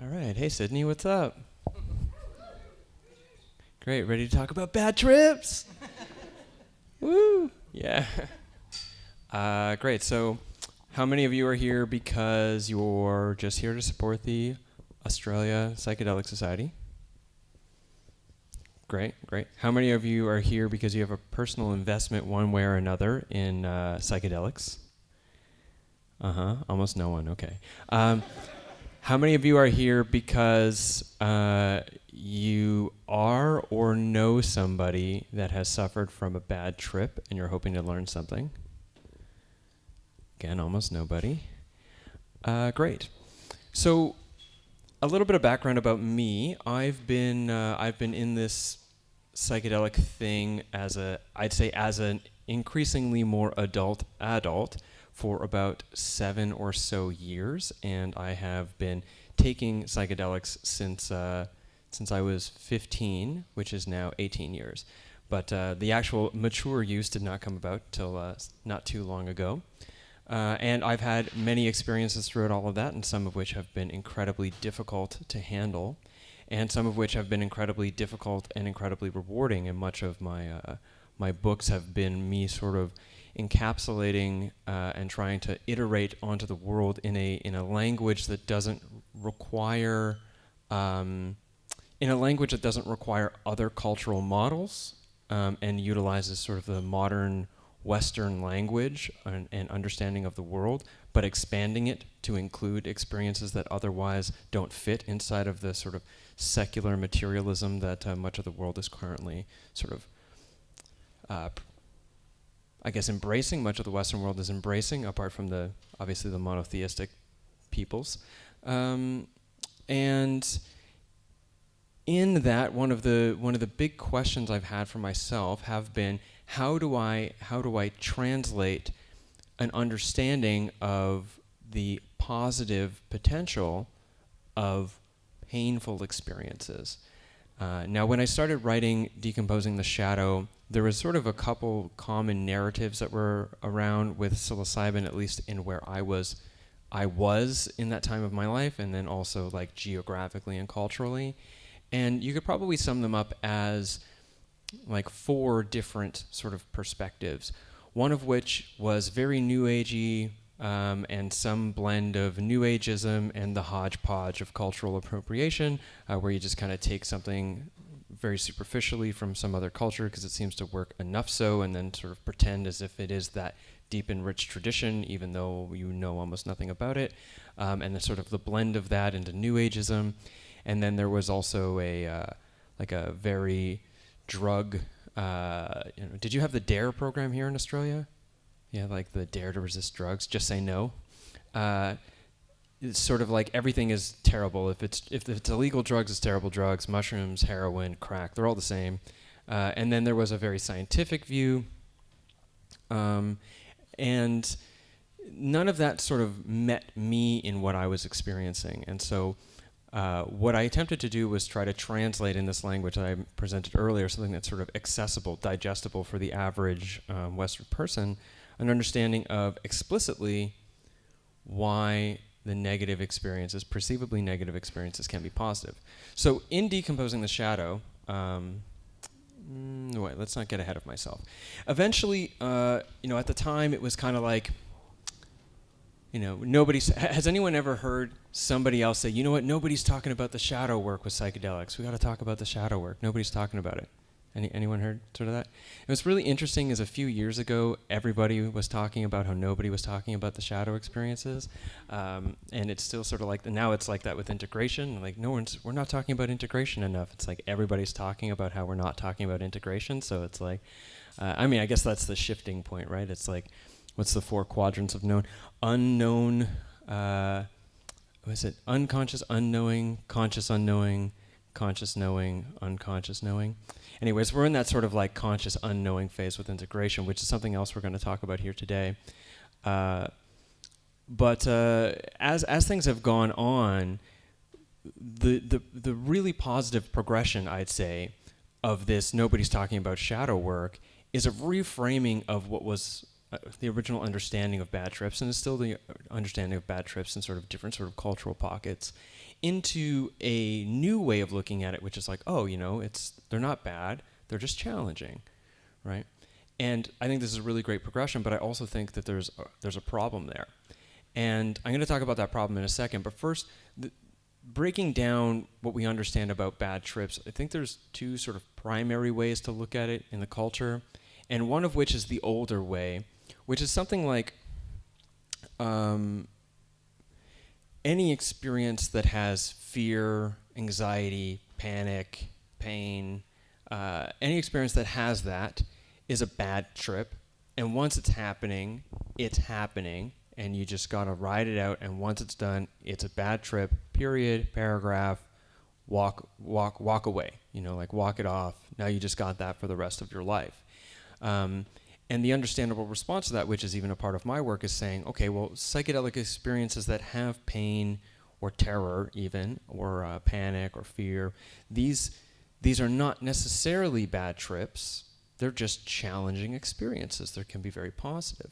All right. Hey, Sydney, what's up? Great. Ready to talk about bad trips? Woo! Yeah. Great. So, how many of you are here because you're just here to support the Australia Psychedelic Society? Great, great. How many of you are here because you have a personal investment one way or another in psychedelics? Almost no one. Okay. How many of you are here because you are or know somebody that has suffered from a bad trip and you're hoping to learn something? Again, almost nobody. Great. So, a little bit of background about me. I've been in this psychedelic thing as an increasingly more adult for about 7 or so years, and I have been taking psychedelics since I was 15, which is now 18 years. But the actual mature use did not come about till not too long ago. And I've had many experiences throughout all of that, and some of which have been incredibly difficult to handle, and some of which have been incredibly difficult and incredibly rewarding. And much of my books have been me sort of encapsulating and trying to iterate onto the world in a language that doesn't require other cultural models, and utilizes sort of the modern Western language and understanding of the world, but expanding it to include experiences that otherwise don't fit inside of the sort of secular materialism that much of the world is currently sort of embracing. Much of the Western world is embracing, apart from obviously the monotheistic peoples. And in that, one of the big questions I've had for myself have been, how do I translate an understanding of the positive potential of painful experiences? Now, when I started writing Decomposing the Shadow, there was sort of a couple common narratives that were around with psilocybin, at least in where I was in that time of my life, and then also like geographically and culturally. And you could probably sum them up as like 4 different sort of perspectives. One of which was very New Agey, and some blend of New Ageism and the hodgepodge of cultural appropriation, where you just kind of take something very superficially from some other culture because it seems to work enough so, and then sort of pretend as if it is that deep and rich tradition, even though you know almost nothing about it, and the sort of the blend of that into New Ageism. And then there was also a very drug. Did you have the DARE program here in Australia? Yeah, like the Dare to Resist Drugs. Just say no. It's sort of like everything is terrible. If it's illegal drugs, it's terrible drugs. Mushrooms, heroin, crack, they're all the same. And then there was a very scientific view. And none of that sort of met me in what I was experiencing. And so what I attempted to do was try to translate in this language that I presented earlier, something that's sort of accessible, digestible for the average Western person, an understanding of explicitly why the negative experiences, perceivably negative experiences, can be positive. So in Decomposing the Shadow, wait, let's not get ahead of myself. Eventually, at the time, it was kind of like, has anyone ever heard somebody else say, you know what, nobody's talking about the shadow work with psychedelics. We got to talk about the shadow work. Nobody's talking about it. Anyone heard sort of that? And what's really interesting is a few years ago, everybody was talking about how nobody was talking about the shadow experiences. And it's still sort of like, now it's like that with integration. Like we're not talking about integration enough. It's like everybody's talking about how we're not talking about integration. So it's like, I guess that's the shifting point, right? It's like, what's the 4 quadrants of known? Unknown, unconscious unknowing, conscious unknowing, conscious knowing, unconscious knowing. Anyways, we're in that sort of like conscious unknowing phase with integration, which is something else we're going to talk about here today. But as things have gone on, the really positive progression, I'd say, of this nobody's talking about shadow work is a reframing of what was the original understanding of bad trips, and is still the understanding of bad trips in sort of different sort of cultural pockets, into a new way of looking at it, which is like, oh, they're not bad, they're just challenging, right? And I think this is a really great progression, but I also think that there's a problem there. And I'm going to talk about that problem in a second, but first, breaking down what we understand about bad trips, I think there's two sort of primary ways to look at it in the culture, and one of which is the older way, which is something like any experience that has fear, anxiety, panic, pain, any experience that has that is a bad trip. And once it's happening, and you just gotta ride it out. And once it's done, it's a bad trip, period, paragraph, walk away, like walk it off. Now you just got that for the rest of your life. And the understandable response to that, which is even a part of my work, is saying, okay, well, psychedelic experiences that have pain or terror even, or panic or fear, these are not necessarily bad trips. They're just challenging experiences. They can be very positive.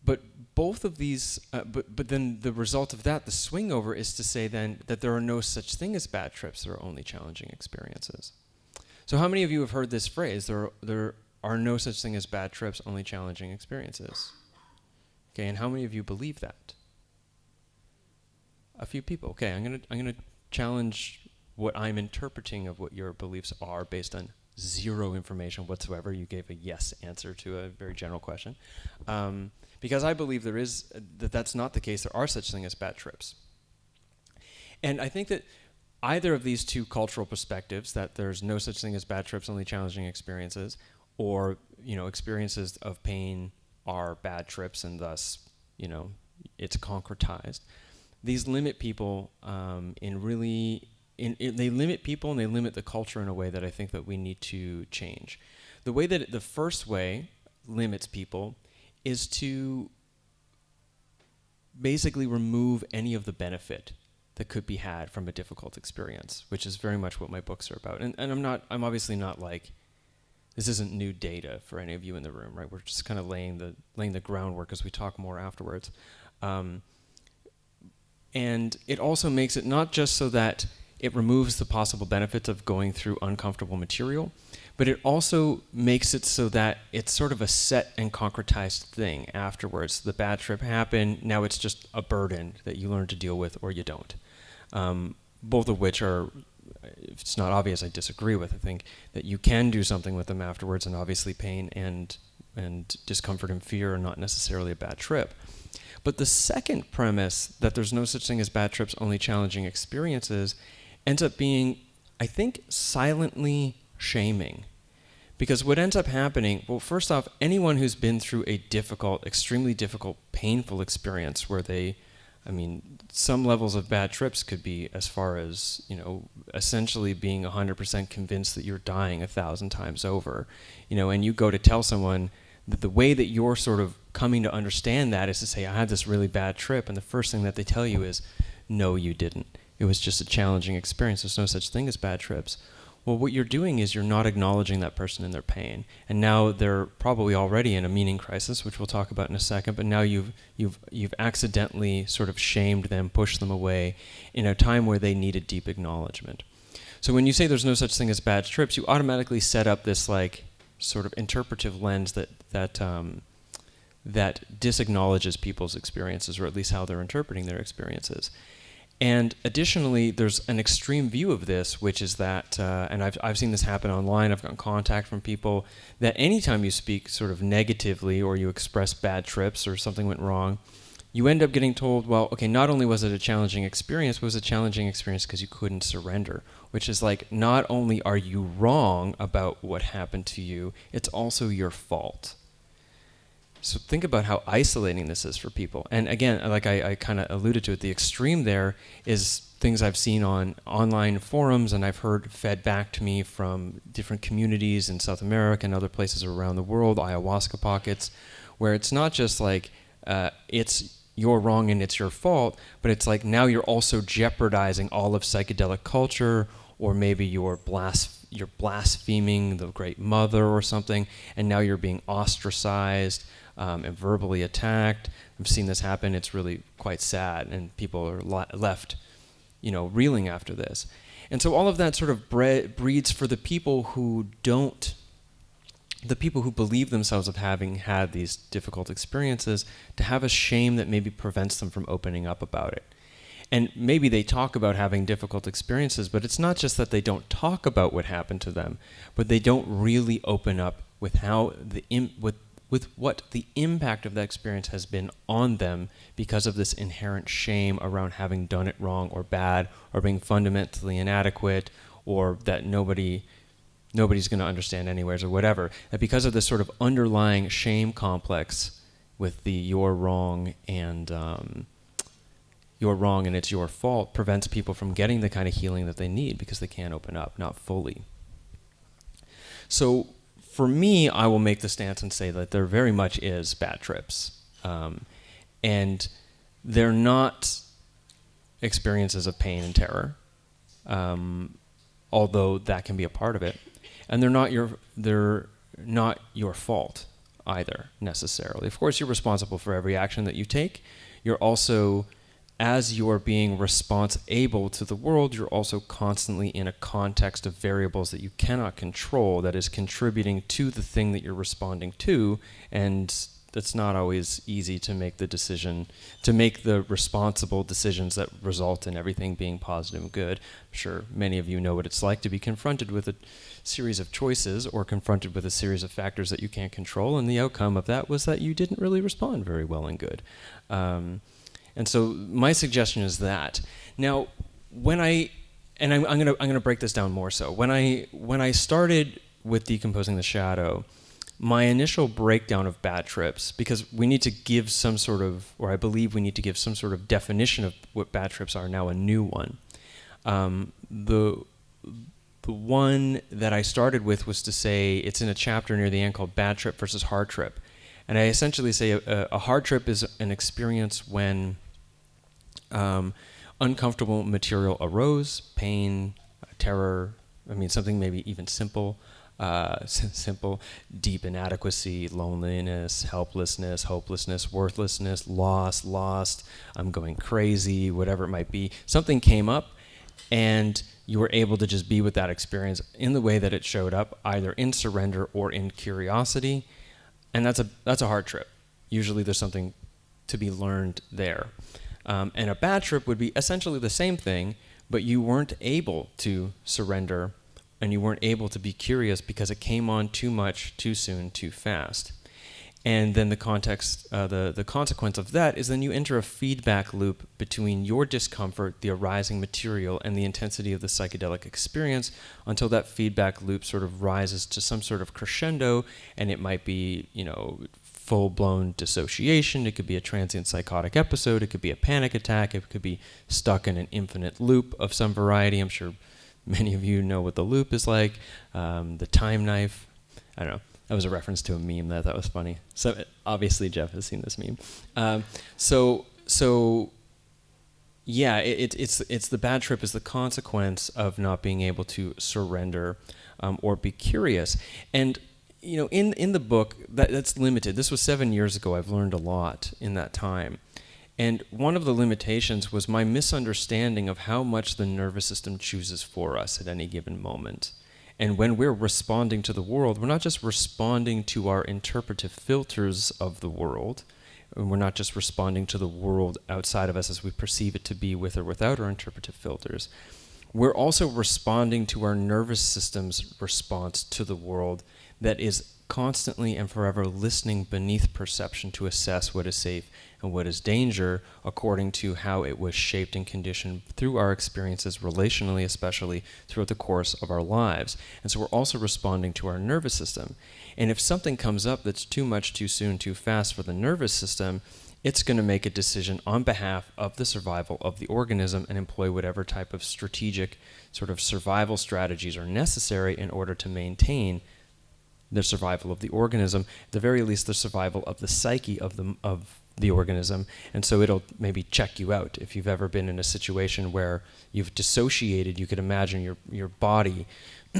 But both of these, but then the result of that, the swing over, is to say then that there are no such thing as bad trips. There are only challenging experiences. So how many of you have heard this phrase? There are no such thing as bad trips, only challenging experiences. Okay, and how many of you believe that? A few people. Okay, I'm gonna challenge what I'm interpreting of what your beliefs are based on zero information whatsoever. You gave a yes answer to a very general question. Because I believe that's not the case. There are such things as bad trips. And I think that either of these two cultural perspectives, that there's no such thing as bad trips, only challenging experiences, or experiences of pain are bad trips, and thus it's concretized. These limit people they limit people, and they limit the culture in a way that I think that we need to change. The way that the first way limits people is to basically remove any of the benefit that could be had from a difficult experience, which is very much what my books are about. And I'm obviously not like, this isn't new data for any of you in the room, right? We're just kind of laying the groundwork as we talk more afterwards. And it also makes it not just so that it removes the possible benefits of going through uncomfortable material, but it also makes it so that it's sort of a set and concretized thing afterwards. The bad trip happened, now it's just a burden that you learn to deal with or you don't. Both of which are, if it's not obvious, I disagree with. I think that you can do something with them afterwards, and obviously pain and discomfort and fear are not necessarily a bad trip. But the second premise, that there's no such thing as bad trips, only challenging experiences, ends up being, I think, silently shaming. Because what ends up happening, well, first off, anyone who's been through a difficult, extremely difficult, painful experience where some levels of bad trips could be as far as, essentially being 100% convinced that you're dying 1,000 times over, and you go to tell someone that the way that you're sort of coming to understand that is to say, I had this really bad trip, and the first thing that they tell you is, no, you didn't. It was just a challenging experience. There's no such thing as bad trips. Well, what you're doing is you're not acknowledging that person in their pain. And now they're probably already in a meaning crisis, which we'll talk about in a second, but now you've accidentally sort of shamed them, pushed them away in a time where they needed deep acknowledgement. So when you say there's no such thing as bad trips, you automatically set up this like sort of interpretive lens that disacknowledges people's experiences, or at least how they're interpreting their experiences. And additionally, there's an extreme view of this, which is that, and I've seen this happen online, I've gotten contact from people, that anytime you speak sort of negatively or you express bad trips or something went wrong, you end up getting told, well, okay, not only was it a challenging experience, but it was a challenging experience because you couldn't surrender, which is like, not only are you wrong about what happened to you, it's also your fault. So think about how isolating this is for people. And again, like I kind of alluded to it, the extreme there is things I've seen on online forums, and I've heard fed back to me from different communities in South America and other places around the world, ayahuasca pockets, where it's not just like it's you're wrong and it's your fault, but it's like now you're also jeopardizing all of psychedelic culture, or maybe you're blaspheming the Great Mother or something, and now you're being ostracized. and verbally attacked. I've seen this happen. It's really quite sad, and people are left, reeling after this. And so all of that sort of breeds for the people who believe themselves of having had these difficult experiences, to have a shame that maybe prevents them from opening up about it. And maybe they talk about having difficult experiences, but it's not just that they don't talk about what happened to them, but they don't really open up with how with what the impact of that experience has been on them because of this inherent shame around having done it wrong or bad, or being fundamentally inadequate, or that nobody's going to understand anyways, or whatever. That because of this sort of underlying shame complex with the you're wrong and it's your fault, prevents people from getting the kind of healing that they need because they can't open up, not fully. So for me, I will make the stance and say that there very much is bad trips. And they're not experiences of pain and terror, although that can be a part of it. And they're not your fault either, necessarily. Of course, you're responsible for every action that you take. You're also, as you're being response-able to the world, you're also constantly in a context of variables that you cannot control that is contributing to the thing that you're responding to, and it's not always easy to make the responsible decisions that result in everything being positive and good. I'm sure many of you know what it's like to be confronted with a series of choices or confronted with a series of factors that you can't control, and the outcome of that was that you didn't really respond very well and good. And so my suggestion is that. Now, I'm gonna break this down more so. When I started with Decomposing the Shadow, my initial breakdown of bad trips, because we need to give some sort of, or I believe we need to give some sort of definition of what bad trips are, now a new one. The one that I started with was to say, it's in a chapter near the end called Bad Trip versus Hard Trip. And I essentially say a hard trip is an experience when uncomfortable material arose, pain, terror, something maybe even simple, deep inadequacy, loneliness, helplessness, hopelessness, worthlessness, lost, I'm going crazy, whatever it might be. Something came up, and you were able to just be with that experience in the way that it showed up, either in surrender or in curiosity. And that's a hard trip. Usually there's something to be learned there. And a bad trip would be essentially the same thing, but you weren't able to surrender and you weren't able to be curious because it came on too much, too soon, too fast. And then the consequence of that is then you enter a feedback loop between your discomfort, the arising material, and the intensity of the psychedelic experience until that feedback loop sort of rises to some sort of crescendo, and it might be, full-blown dissociation, it could be a transient psychotic episode, it could be a panic attack, it could be stuck in an infinite loop of some variety. I'm sure many of you know what the loop is like, the time knife, I don't know. That was a reference to a meme that I thought was funny. So obviously Jeff has seen this meme. It's the bad trip is the consequence of not being able to surrender or be curious. And in the book that's limited. This was 7 years ago. I've learned a lot in that time. And one of the limitations was my misunderstanding of how much the nervous system chooses for us at any given moment. And when we're responding to the world, we're not just responding to our interpretive filters of the world, and we're not just responding to the world outside of us as we perceive it to be with or without our interpretive filters. We're also responding to our nervous system's response to the world that is constantly and forever listening beneath perception to assess what is safe and what is danger according to how it was shaped and conditioned through our experiences relationally, especially throughout the course of our lives. And so we're also responding to our nervous system. And if something comes up that's too much, too soon, too fast for the nervous system, it's going to make a decision on behalf of the survival of the organism and employ whatever type of strategic sort of survival strategies are necessary in order to maintain the survival of the organism, at the very least the survival of the psyche of the organism. And so it'll maybe check you out. If you've ever been in a situation where you've dissociated, you could imagine your body,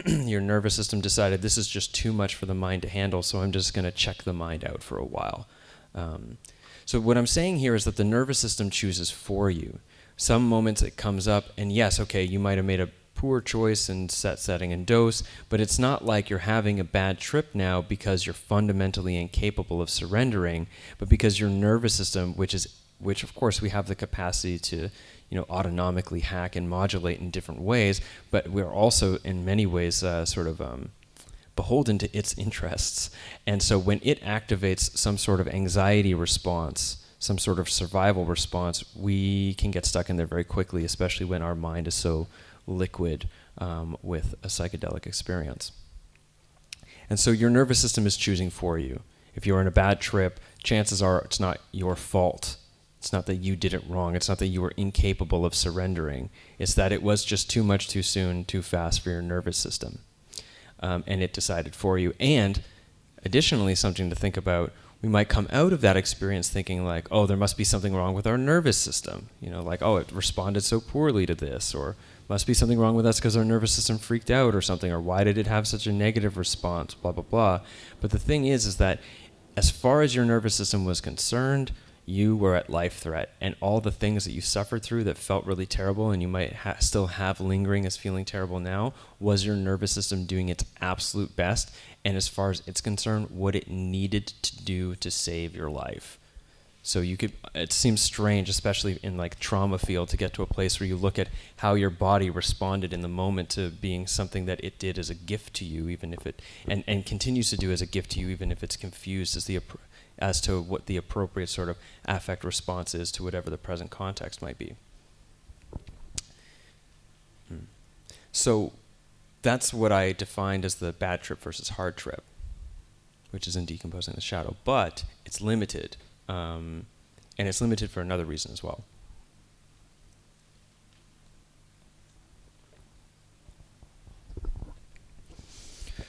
your nervous system decided this is just too much for the mind to handle, so I'm just going to check the mind out for a while. So what I'm saying here is that the nervous system chooses for you. Some moments it comes up, and yes, okay, you might have made a poor choice in setting and dose, but it's not like you're having a bad trip now because you're fundamentally incapable of surrendering, but because your nervous system, which of course we have the capacity to, autonomically hack and modulate in different ways, but we're also in many ways beholden to its interests. And so when it activates some sort of anxiety response, some sort of survival response, we can get stuck in there very quickly, especially when our mind is so liquid with a psychedelic experience. And so your nervous system is choosing for you. If you're in a bad trip, chances are it's not your fault. It's not that you did it wrong. It's not that you were incapable of surrendering. It's that it was just too much, too soon, too fast for your nervous system. And it decided for you. And additionally, something to think about, we might come out of that experience thinking like, oh, there must be something wrong with our nervous system. Like, oh, it responded so poorly to this, or must be something wrong with us because our nervous system freaked out or something, or why did it have such a negative response, blah, blah, blah. But the thing is that as far as your nervous system was concerned, you were at life threat, and all the things that you suffered through that felt really terrible and you might still have lingering as feeling terrible now was your nervous system doing its absolute best, and as far as it's concerned, what it needed to do to save your life. So it seems strange, especially in like trauma field, to get to a place where you look at how your body responded in the moment to being something that it did as a gift to you, even if and continues to do as a gift to you, even if it's confused as to what the appropriate sort of affect response is to whatever the present context might be. So that's what I defined as the bad trip versus hard trip, which is in Decomposing the Shadow. But it's limited, and it's limited for another reason as well.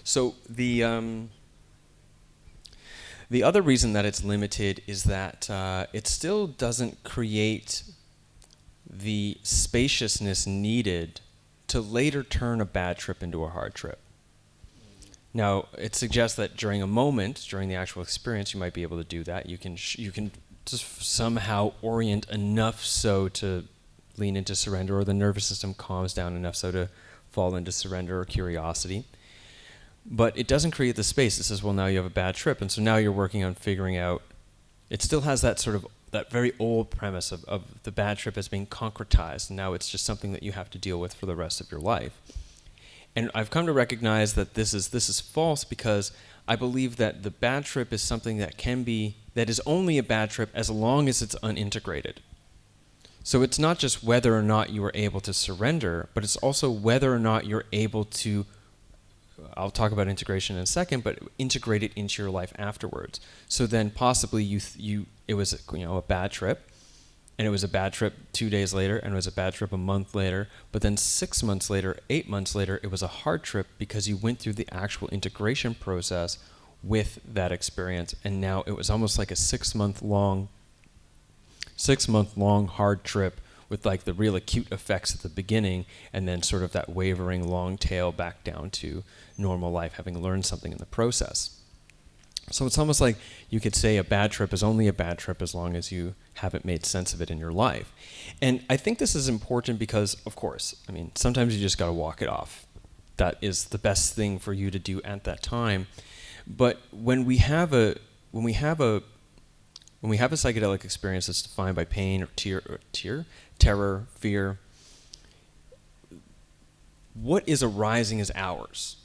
So the other reason that it's limited is that it still doesn't create the spaciousness needed to later turn a bad trip into a hard trip. Now, it suggests that during the actual experience, you might be able to do that. You can just somehow orient enough so to lean into surrender, or the nervous system calms down enough so to fall into surrender or curiosity. But it doesn't create the space. It says, well, now you have a bad trip, and so now you're working on figuring out. It still has that very old premise of the bad trip as being concretized, and now it's just something that you have to deal with for the rest of your life. And I've come to recognize that this is false, because I believe that the bad trip is something that is only a bad trip as long as it's unintegrated. So it's not just whether or not you are able to surrender, but it's also whether or not you're able to, I'll talk about integration in a second, but integrate it into your life afterwards. So then possibly it was a bad trip, and it was a bad trip 2 days later, and it was a bad trip a month later, but then 6 months later, 8 months later, it was a hard trip because you went through the actual integration process with that experience, and now it was almost like a 6 month long hard trip with like the real acute effects at the beginning, and then sort of that wavering long tail back down to normal life, having learned something in the process. So it's almost like you could say a bad trip is only a bad trip as long as you haven't made sense of it in your life. And I think this is important because, of course, sometimes you just got to walk it off. That is the best thing for you to do at that time. But when we have a psychedelic experience that's defined by pain or terror, fear, what is arising is ours.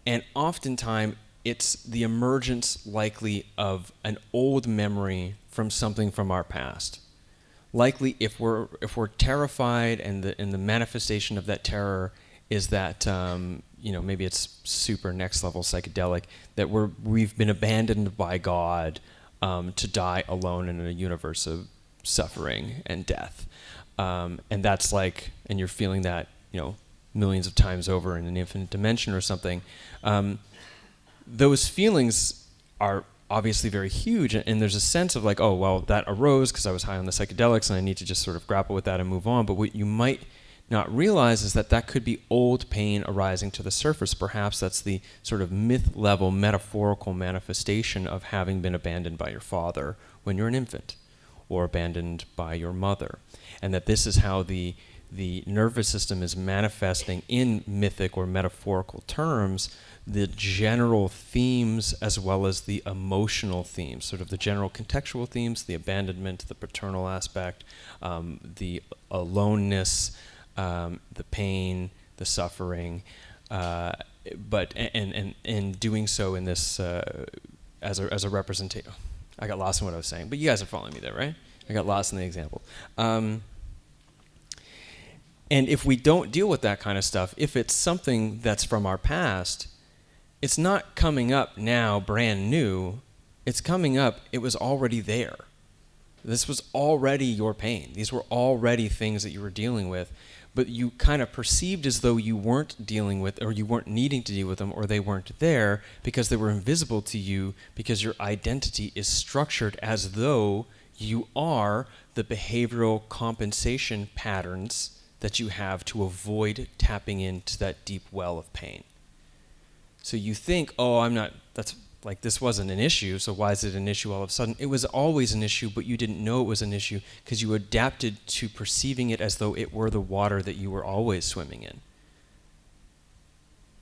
And oftentimes, it's the emergence likely of an old memory from something from our past. Likely, if we're terrified, and the manifestation of that terror is that maybe it's super next level psychedelic, that we've been abandoned by God to die alone in a universe of suffering and death, and that's like, and you're feeling that millions of times over in an infinite dimension or something. Those feelings are obviously very huge, and there's a sense of like, oh, well, that arose because I was high on the psychedelics and I need to just sort of grapple with that and move on. But what you might not realize is that that could be old pain arising to the surface. Perhaps that's the sort of myth-level metaphorical manifestation of having been abandoned by your father when you're an infant, or abandoned by your mother. And that this is how the nervous system is manifesting in mythic or metaphorical terms the general themes as well as the emotional themes, sort of the general contextual themes, the abandonment, the paternal aspect, the aloneness, the pain, the suffering, but doing so in this as a representation. I got lost in what I was saying, but you guys are following me there, right? I got lost in the example. And if we don't deal with that kind of stuff, if it's something that's from our past, it's not coming up now brand new. It's coming up, it was already there. This was already your pain. These were already things that you were dealing with, but you kind of perceived as though you weren't dealing with, or you weren't needing to deal with them, or they weren't there because they were invisible to you, because your identity is structured as though you are the behavioral compensation patterns that you have to avoid tapping into that deep well of pain. So you think, oh, this wasn't an issue, so why is it an issue all of a sudden? It was always an issue, but you didn't know it was an issue because you adapted to perceiving it as though it were the water that you were always swimming in.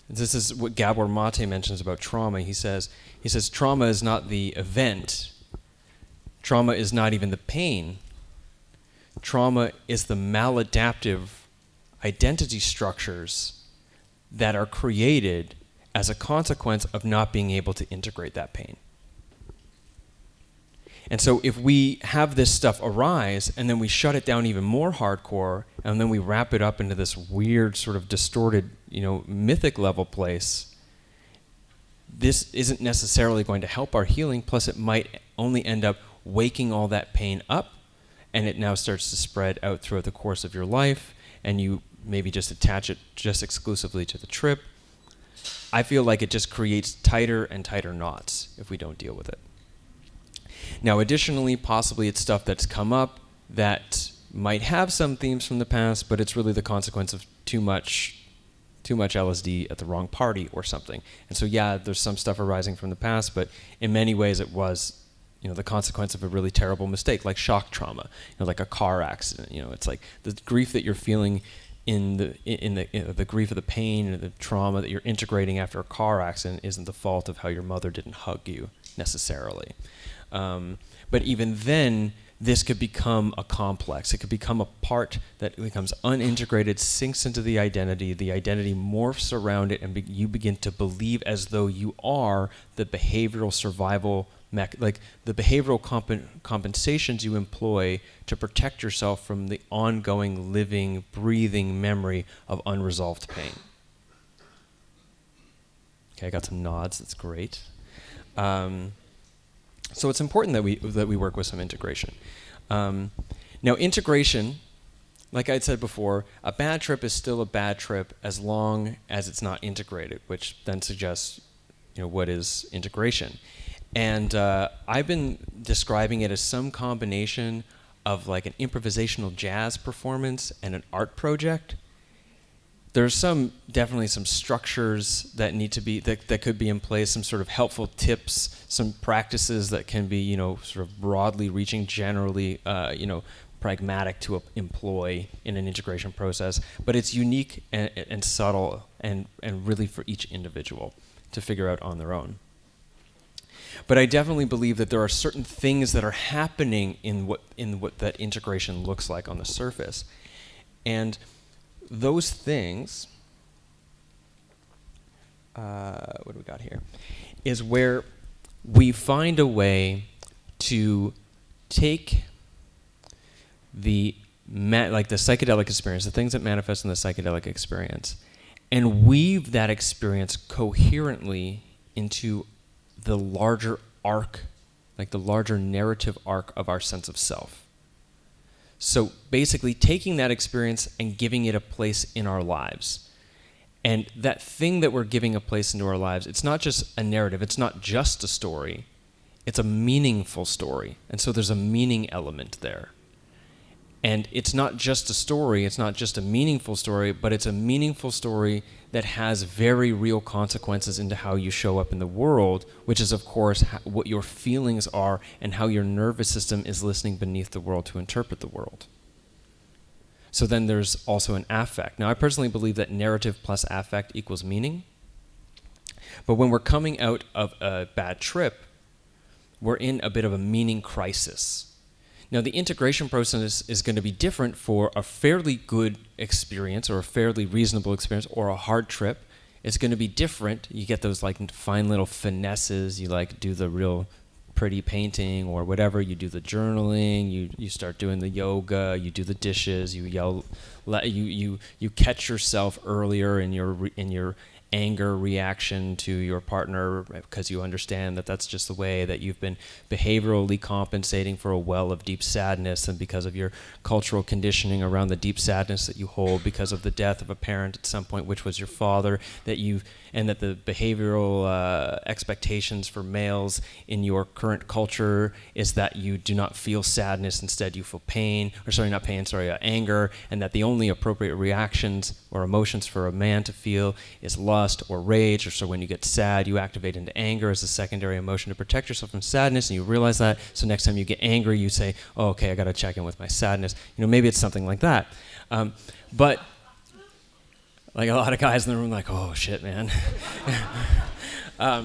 This is what Gabor Mate mentions about trauma. He says, trauma is not the event. Trauma is not even the pain. Trauma is the maladaptive identity structures that are created as a consequence of not being able to integrate that pain. And so if we have this stuff arise and then we shut it down even more hardcore and then we wrap it up into this weird sort of distorted, mythic level place, this isn't necessarily going to help our healing, plus it might only end up waking all that pain up, and it now starts to spread out throughout the course of your life, and you maybe just attach it just exclusively to the trip. I feel like it just creates tighter and tighter knots if we don't deal with it. Now, additionally, possibly it's stuff that's come up that might have some themes from the past, but it's really the consequence of too much LSD at the wrong party or something. And so, yeah, there's some stuff arising from the past, but in many ways it was the consequence of a really terrible mistake, like shock trauma, like a car accident. It's like the grief that you're feeling in the grief of the pain and the trauma that you're integrating after a car accident isn't the fault of how your mother didn't hug you necessarily. But even then, this could become a complex. It could become a part that becomes unintegrated, sinks into the identity morphs around it, and you begin to believe as though you are the behavioral survival like the behavioral compensations you employ to protect yourself from the ongoing, living, breathing memory of unresolved pain. Okay, I got some nods. That's great. So it's important that we work with some integration. Now, integration, like I said before, a bad trip is still a bad trip as long as it's not integrated, which then suggests, what is integration? And I've been describing it as some combination of like an improvisational jazz performance and an art project. There's definitely some structures that need to be, that could be in place, some sort of helpful tips, some practices that can be, sort of broadly reaching, generally, pragmatic to employ in an integration process. But it's unique and subtle and really for each individual to figure out on their own. But I definitely believe that there are certain things that are happening in what that integration looks like on the surface. And those things, what do we got here, is where we find a way to take the psychedelic experience, the things that manifest in the psychedelic experience, and weave that experience coherently into the larger arc, like the larger narrative arc of our sense of self. So basically taking that experience and giving it a place in our lives. And that thing that we're giving a place into our lives, it's not just a narrative, it's not just a story, it's a meaningful story. And so there's a meaning element there. And it's not just a story, it's not just a meaningful story, but it's a meaningful story that has very real consequences into how you show up in the world, which is, of course, what your feelings are and how your nervous system is listening beneath the world to interpret the world. So then there's also an affect. Now, I personally believe that narrative plus affect equals meaning. But when we're coming out of a bad trip, we're in a bit of a meaning crisis. Now, the integration process is going to be different for a fairly good experience or a fairly reasonable experience or a hard trip. It's going to be different. You get those like fine little finesses. You like do the real pretty painting or whatever. You do the journaling. You start doing the yoga. You do the dishes. You yell. You catch yourself earlier in your anger reaction to your partner because you understand that that's just the way that you've been behaviorally compensating for a well of deep sadness, and because of your cultural conditioning around the deep sadness that you hold because of the death of a parent at some point, which was your father, and that the behavioral expectations for males in your current culture is that you do not feel sadness, instead you feel anger, and that the only appropriate reactions or emotions for a man to feel is lust or rage, or so when you get sad, you activate into anger as a secondary emotion to protect yourself from sadness, and you realize that, so next time you get angry, you say, oh, okay, I gotta check in with my sadness. Maybe it's something like that. But like a lot of guys in the room like, oh, shit, man. But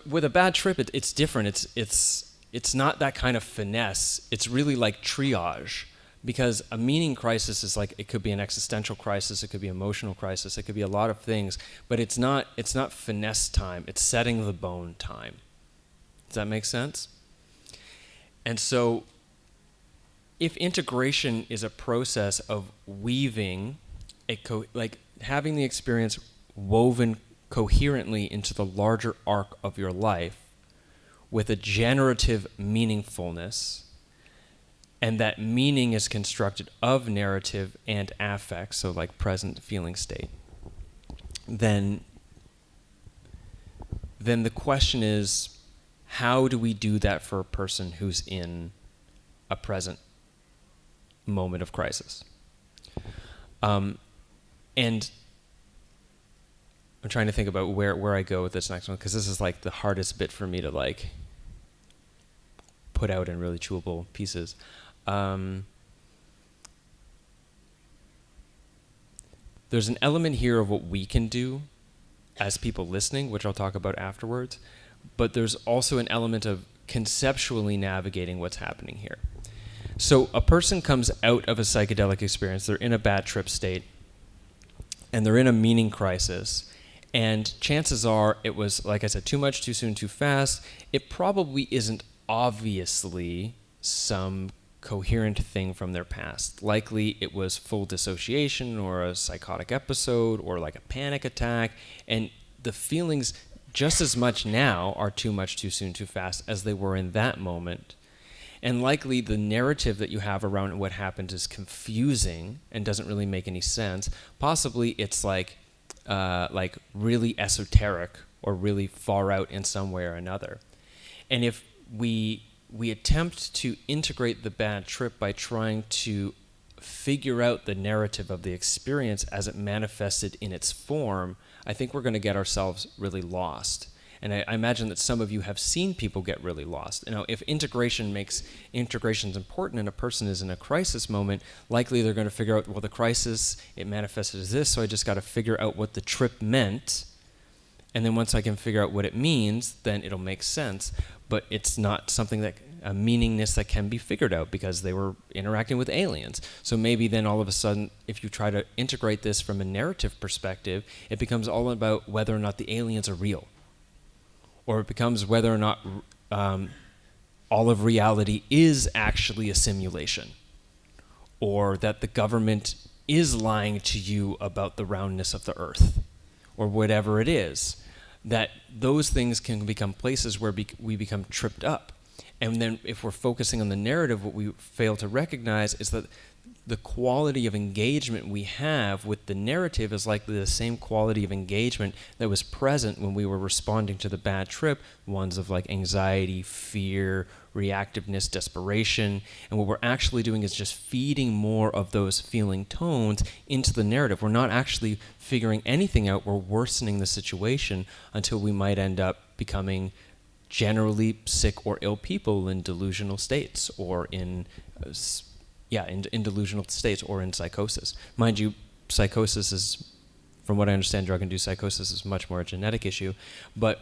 with a bad trip, it's different. It's not that kind of finesse. It's really like triage. Because a meaning crisis is like, it could be an existential crisis, it could be emotional crisis, it could be a lot of things, but it's not finesse time, it's setting the bone time. Does that make sense? And so, if integration is a process of weaving, like having the experience woven coherently into the larger arc of your life with a generative meaningfulness, and that meaning is constructed of narrative and affect, so like present feeling state, then the question is, how do we do that for a person who's in a present moment of crisis? And I'm trying to think about where I go with this next one, because this is like the hardest bit for me to like put out in really chewable pieces. There's an element here of what we can do as people listening, which I'll talk about afterwards, but there's also an element of conceptually navigating what's happening here. So a person comes out of a psychedelic experience, they're in a bad trip state, and they're in a meaning crisis, and chances are it was, like I said, too much, too soon, too fast. It probably isn't obviously some coherent thing from their past. Likely it was full dissociation or a psychotic episode or like a panic attack, and the feelings just as much now are too much, too soon, too fast as they were in that moment. And likely the narrative that you have around what happened is confusing and doesn't really make any sense. Possibly it's like really esoteric or really far out in some way or another. And if we attempt to integrate the bad trip by trying to figure out the narrative of the experience as it manifested in its form, I think we're going to get ourselves really lost. And I imagine that some of you have seen people get really lost. If integration's important and a person is in a crisis moment, likely they're going to figure out, well, the crisis, it manifested as this, so I just got to figure out what the trip meant. And then once I can figure out what it means, then it'll make sense. But it's not something a meaningness that can be figured out because they were interacting with aliens. So maybe then all of a sudden, if you try to integrate this from a narrative perspective, it becomes all about whether or not the aliens are real. Or it becomes whether or not all of reality is actually a simulation. Or that the government is lying to you about the roundness of the earth. Or whatever it is. That those things can become places where we become tripped up. And then if we're focusing on the narrative, what we fail to recognize is that the quality of engagement we have with the narrative is likely the same quality of engagement that was present when we were responding to the bad trip, ones of like anxiety, fear, reactiveness, desperation. And what we're actually doing is just feeding more of those feeling tones into the narrative. We're not actually figuring anything out. We're worsening the situation until we might end up becoming generally sick or ill people in delusional states, or in delusional states, or in psychosis. Mind you, psychosis is, from what I understand, drug-induced psychosis is much more a genetic issue, but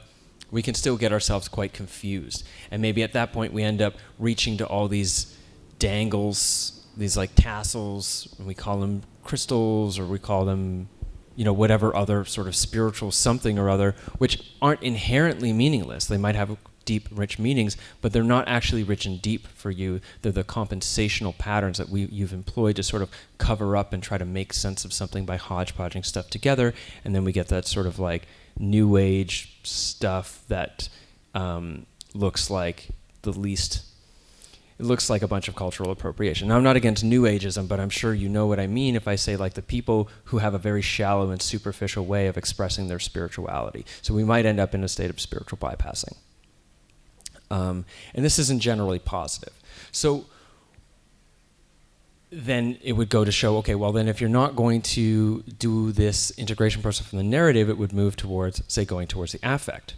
we can still get ourselves quite confused. And maybe at that point we end up reaching to all these dangles, these like tassels, and we call them crystals, or we call them, whatever other sort of spiritual something or other, which aren't inherently meaningless. They might have deep, rich meanings, but they're not actually rich and deep for you. They're the compensational patterns that you've employed to sort of cover up and try to make sense of something by hodgepodging stuff together, and then we get that sort of like new age stuff that looks like it looks like a bunch of cultural appropriation. Now, I'm not against New Ageism, but I'm sure you know what I mean if I say like the people who have a very shallow and superficial way of expressing their spirituality. So we might end up in a state of spiritual bypassing. And this isn't generally positive. So then it would go to show, okay, well then if you're not going to do this integration process from the narrative, it would move towards, say, going towards the affect.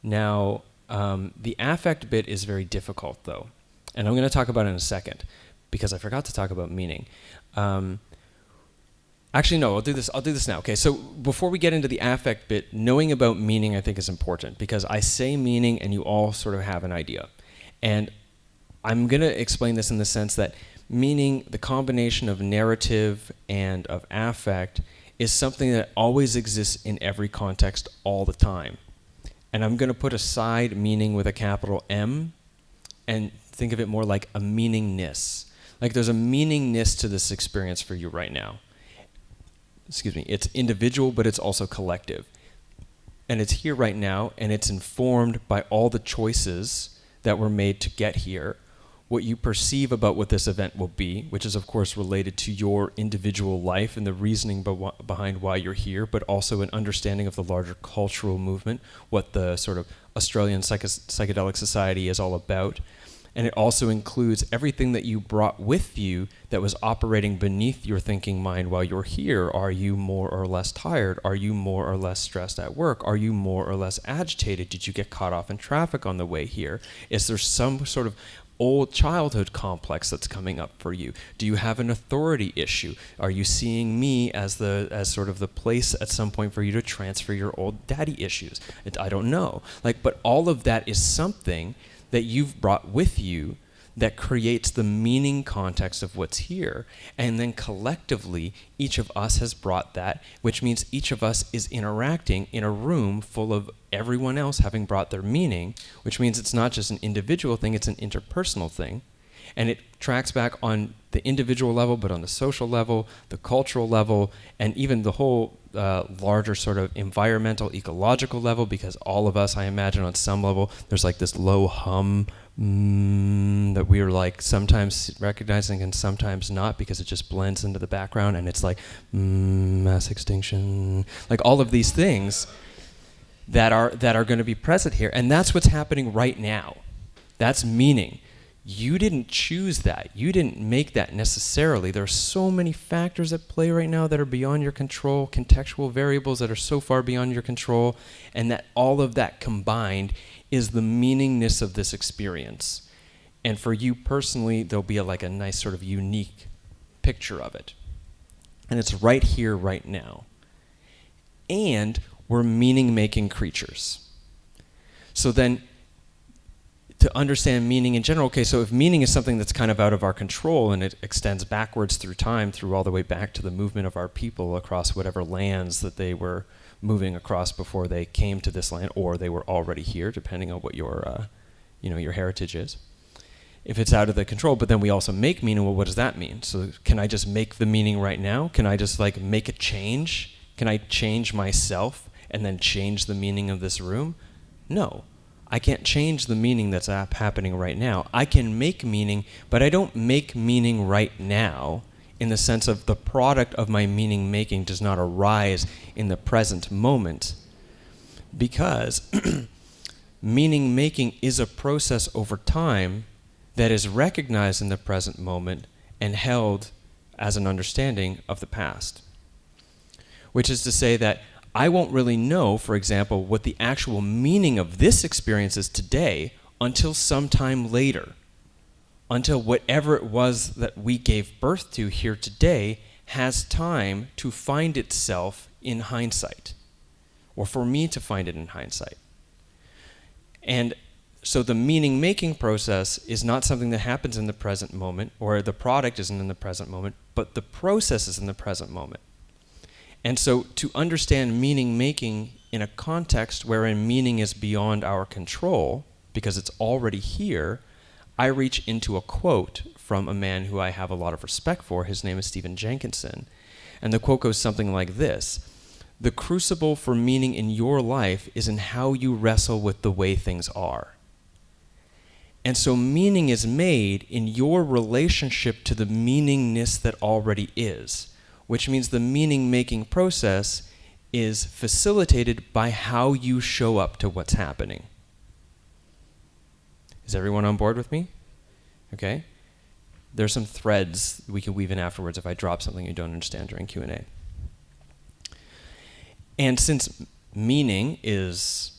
Now, the affect bit is very difficult though. And I'm going to talk about it in a second, because I forgot to talk about meaning. Actually, no, I'll do this now. Okay, so before we get into the affect bit, knowing about meaning I think is important, because I say meaning and you all sort of have an idea. And I'm going to explain this in the sense that meaning, the combination of narrative and of affect, is something that always exists in every context all the time. And I'm going to put aside meaning with a capital M and think of it more like a meaningness. Like there's a meaningness to this experience for you right now. Excuse me, it's individual, but it's also collective. And it's here right now, and it's informed by all the choices that were made to get here, what you perceive about what this event will be, which is of course related to your individual life and the reasoning behind why you're here, but also an understanding of the larger cultural movement, what the sort of Australian Psychedelic Society is all about. And it also includes everything that you brought with you that was operating beneath your thinking mind while you're here. Are you more or less tired? Are you more or less stressed at work? Are you more or less agitated? Did you get caught off in traffic on the way here? Is there some sort of old childhood complex that's coming up for you? Do you have an authority issue? Are you seeing me as sort of the place at some point for you to transfer your old daddy issues? I don't know. But all of that is something that you've brought with you that creates the meaning context of what's here. And then collectively, each of us has brought that, which means each of us is interacting in a room full of everyone else having brought their meaning, which means it's not just an individual thing, it's an interpersonal thing. And it tracks back on the individual level, but on the social level, the cultural level, and even the whole larger sort of environmental, ecological level, because all of us, I imagine on some level, there's like this low hum that we are like sometimes recognizing and sometimes not, because it just blends into the background, and it's like mass extinction, like all of these things that are going to be present here. And that's what's happening right now. That's meaning. You didn't choose that. You didn't make that necessarily. There are so many factors at play right now that are beyond your control, contextual variables that are so far beyond your control, and that all of that combined is the meaningness of this experience. And for you personally, there'll be a nice sort of unique picture of it. And it's right here, right now. And we're meaning-making creatures. So then, to understand meaning in general, okay, so if meaning is something that's kind of out of our control and it extends backwards through time, through all the way back to the movement of our people across whatever lands that they were moving across before they came to this land, or they were already here, depending on what your heritage is. If it's out of the control, but then we also make meaning, well, what does that mean? So can I just make the meaning right now? Can I just make a change? Can I change myself and then change the meaning of this room? No. I can't change the meaning that's happening right now. I can make meaning, but I don't make meaning right now in the sense of the product of my meaning making does not arise in the present moment, because meaning making is a process over time that is recognized in the present moment and held as an understanding of the past. Which is to say that I won't really know, for example, what the actual meaning of this experience is today until sometime later. Until whatever it was that we gave birth to here today has time to find itself in hindsight, or for me to find it in hindsight. And so the meaning-making process is not something that happens in the present moment, or the product isn't in the present moment, but the process is in the present moment. And so to understand meaning-making in a context wherein meaning is beyond our control, because it's already here, I reach into a quote from a man who I have a lot of respect for. His name is Stephen Jenkinson. And the quote goes something like this: "The crucible for meaning in your life is in how you wrestle with the way things are." And so meaning is made in your relationship to the meaningness that already is, which means the meaning-making process is facilitated by how you show up to what's happening. Is everyone on board with me? Okay. There's some threads we can weave in afterwards if I drop something you don't understand during Q&A. And since meaning is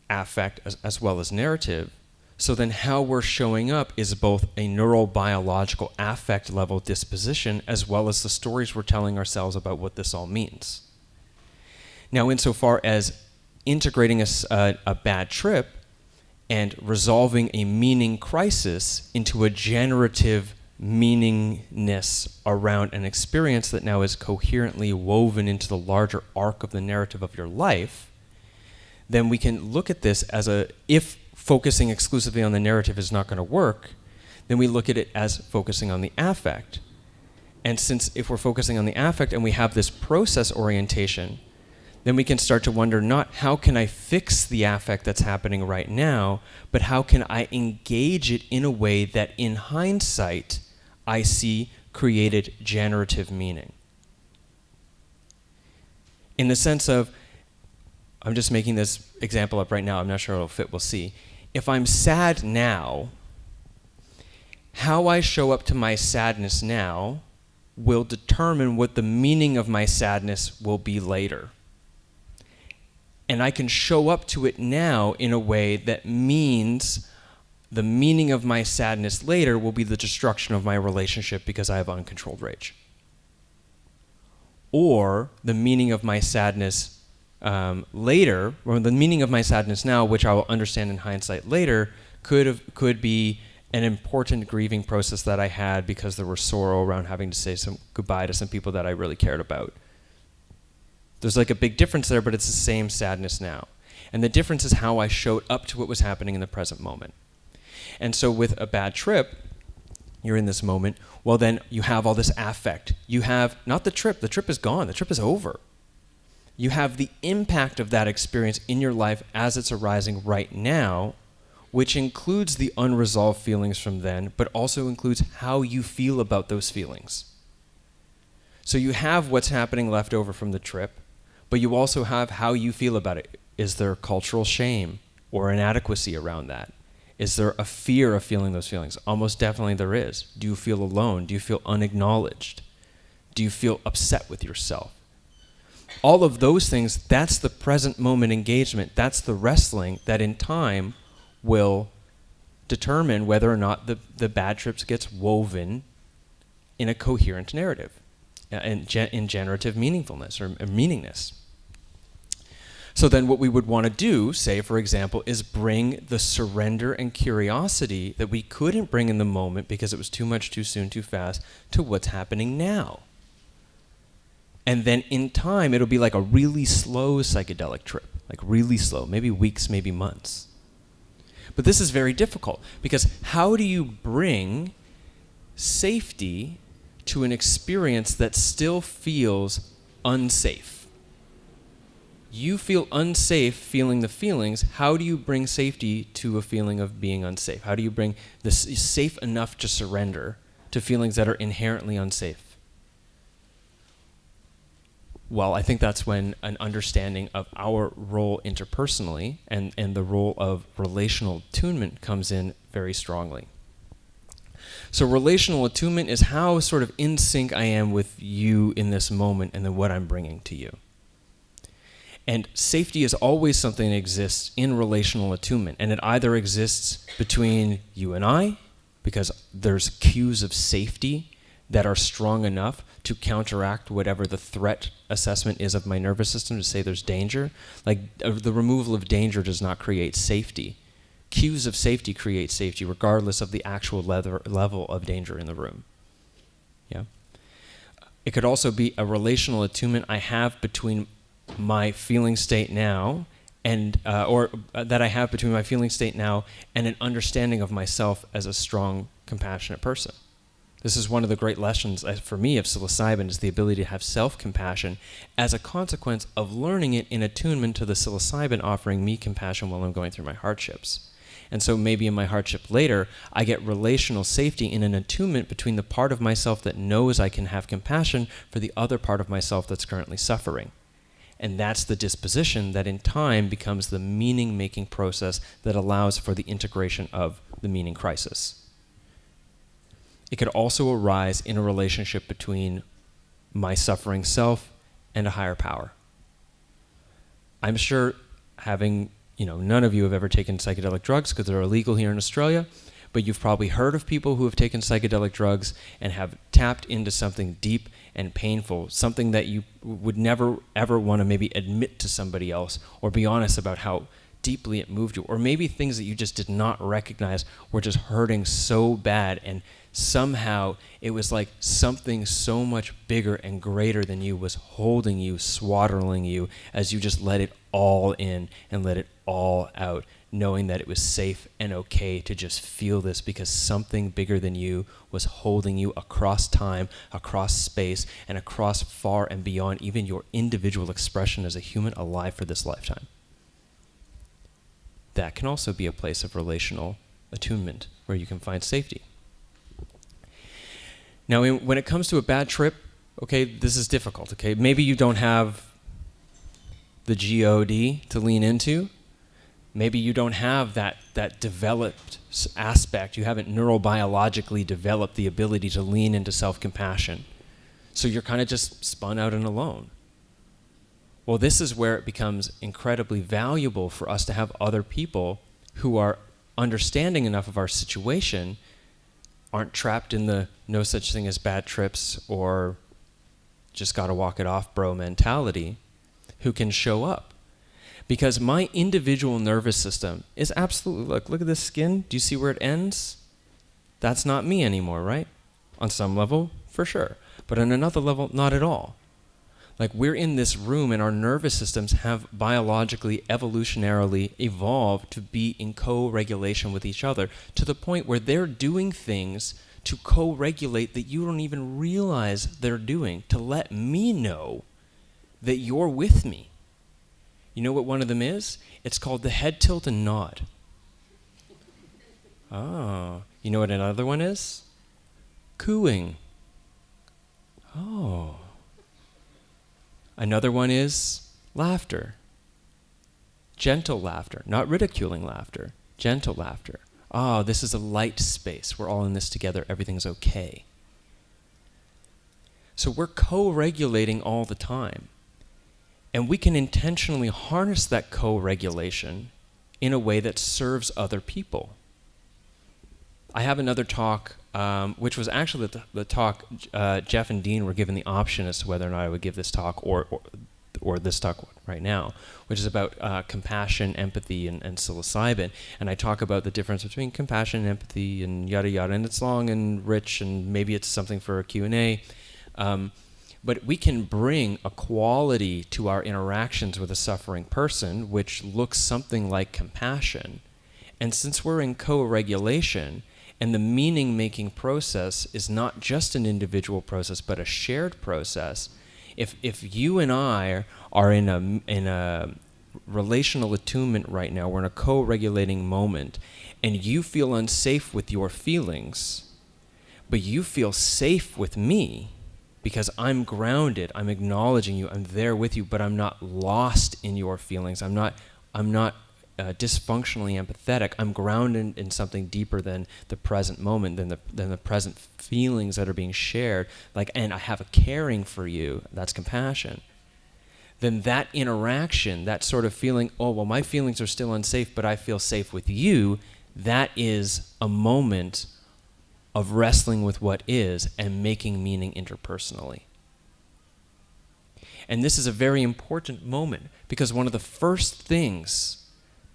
affect as well as narrative, so then how we're showing up is both a neurobiological affect level disposition as well as the stories we're telling ourselves about what this all means. Now, insofar as integrating a bad trip and resolving a meaning crisis into a generative meaningness around an experience that now is coherently woven into the larger arc of the narrative of your life, then we can look at this as if focusing exclusively on the narrative is not going to work, then we look at it as focusing on the affect. And since if we're focusing on the affect and we have this process orientation, then we can start to wonder not how can I fix the affect that's happening right now, but how can I engage it in a way that in hindsight I see created generative meaning. In the sense of, I'm just making this example up right now, I'm not sure it'll fit, we'll see. If I'm sad now, how I show up to my sadness now will determine what the meaning of my sadness will be later. And I can show up to it now in a way that means the meaning of my sadness later will be the destruction of my relationship because I have uncontrolled rage. Or the meaning of my sadness later, or the meaning of my sadness now, which I will understand in hindsight later, could be an important grieving process that I had because there was sorrow around having to say some goodbye to some people that I really cared about. There's like a big difference there, but it's the same sadness now. And the difference is how I showed up to what was happening in the present moment. And so with a bad trip, you're in this moment, well then you have all this affect. You have, not the trip is gone, the trip is over. You have the impact of that experience in your life as it's arising right now, which includes the unresolved feelings from then, but also includes how you feel about those feelings. So you have what's happening left over from the trip, but you also have how you feel about it. Is there cultural shame or inadequacy around that? Is there a fear of feeling those feelings? Almost definitely there is. Do you feel alone? Do you feel unacknowledged? Do you feel upset with yourself? All of those things, that's the present moment engagement. That's the wrestling that in time will determine whether or not the bad trips gets woven in a coherent narrative, in generative meaningfulness or meaningness. So then what we would want to do, say, for example, is bring the surrender and curiosity that we couldn't bring in the moment because it was too much, too soon, too fast, to what's happening now. And then in time, it'll be like a really slow psychedelic trip, like really slow, maybe weeks, maybe months. But this is very difficult because how do you bring safety to an experience that still feels unsafe? You feel unsafe feeling the feelings. How do you bring safety to a feeling of being unsafe? How do you bring this safe enough to surrender to feelings that are inherently unsafe? Well, I think that's when an understanding of our role interpersonally and the role of relational attunement comes in very strongly. So relational attunement is how sort of in sync I am with you in this moment and then what I'm bringing to you. And safety is always something that exists in relational attunement, and it either exists between you and I, because there's cues of safety that are strong enough to counteract whatever the threat assessment is of my nervous system to say there's danger. Like the removal of danger does not create safety. Cues of safety create safety regardless of the actual level of danger in the room. Yeah. It could also be a relational attunement I have between my feeling state now and that I have between my feeling state now and an understanding of myself as a strong, compassionate person. This is one of the great lessons for me of psilocybin, is the ability to have self-compassion as a consequence of learning it in attunement to the psilocybin offering me compassion while I'm going through my hardships. And so maybe in my hardship later, I get relational safety in an attunement between the part of myself that knows I can have compassion for the other part of myself that's currently suffering. And that's the disposition that in time becomes the meaning-making process that allows for the integration of the meaning crisis. It could also arise in a relationship between my suffering self and a higher power. I'm sure none of you have ever taken psychedelic drugs because they're illegal here in Australia, but you've probably heard of people who have taken psychedelic drugs and have tapped into something deep and painful, something that you would never ever want to maybe admit to somebody else or be honest about how deeply it moved you, or maybe things that you just did not recognize were just hurting so bad, and somehow it was like something so much bigger and greater than you was holding you, swaddling you, as you just let it all in and let it all out, knowing that it was safe and okay to just feel this because something bigger than you was holding you across time, across space, and across far and beyond even your individual expression as a human alive for this lifetime. That can also be a place of relational attunement where you can find safety. Now, when it comes to a bad trip, okay, this is difficult, okay? Maybe you don't have the GOD to lean into. Maybe you don't have that developed aspect. You haven't neurobiologically developed the ability to lean into self-compassion. So you're kind of just spun out and alone. Well, this is where it becomes incredibly valuable for us to have other people who are understanding enough of our situation, aren't trapped in the no such thing as bad trips or just gotta walk it off bro mentality, who can show up. Because my individual nervous system is absolutely, look at this skin. Do you see where it ends? That's not me anymore, right? On some level, for sure. But on another level, not at all. Like, we're in this room and our nervous systems have biologically, evolutionarily evolved to be in co-regulation with each other to the point where they're doing things to co-regulate that you don't even realize they're doing, to let me know that you're with me. You know what one of them is? It's called the head tilt and nod. Oh, you know what another one is? Cooing. Oh. Another one is laughter. Gentle laughter, not ridiculing laughter. Gentle laughter. Oh, this is a light space. We're all in this together. Everything's okay. So we're co-regulating all the time. And we can intentionally harness that co-regulation in a way that serves other people. I have another talk, which was actually the talk Jeff and Dean were given the option as to whether or not I would give this talk or this talk right now, which is about compassion, empathy, and psilocybin. And I talk about the difference between compassion and empathy and yada yada. And it's long and rich, and maybe it's something for a Q&A. But we can bring a quality to our interactions with a suffering person which looks something like compassion. And since we're in co-regulation, and the meaning-making process is not just an individual process, but a shared process, if you and I are in a relational attunement right now, we're in a co-regulating moment, and you feel unsafe with your feelings, but you feel safe with me, because I'm grounded, I'm acknowledging you, I'm there with you, but I'm not lost in your feelings. I'm not dysfunctionally empathetic. I'm grounded in something deeper than the present moment, than the present feelings that are being shared. Like, and I have a caring for you. That's compassion. Then that interaction, that sort of feeling, oh, well, my feelings are still unsafe, but I feel safe with you, that is a moment of wrestling with what is and making meaning interpersonally. And this is a very important moment, because one of the first things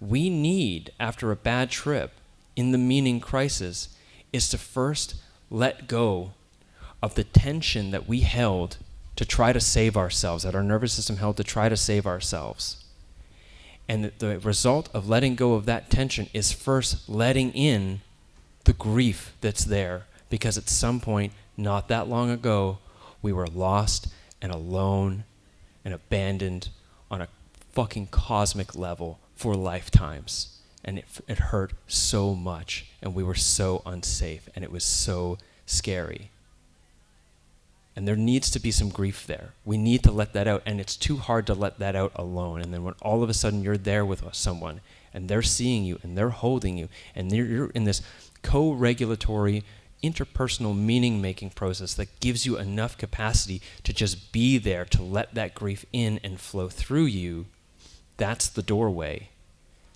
we need after a bad trip in the meaning crisis is to first let go of the tension that we held to try to save ourselves, that our nervous system held to try to save ourselves. And the result of letting go of that tension is first letting in the grief that's there, because at some point, not that long ago, we were lost and alone and abandoned on a fucking cosmic level for lifetimes. And it hurt so much, and we were so unsafe, and it was so scary. And there needs to be some grief there. We need to let that out, and it's too hard to let that out alone. And then when all of a sudden you're there with someone, and they're seeing you, and they're holding you, and you're in this co-regulatory, interpersonal meaning-making process that gives you enough capacity to just be there, to let that grief in and flow through you, that's the doorway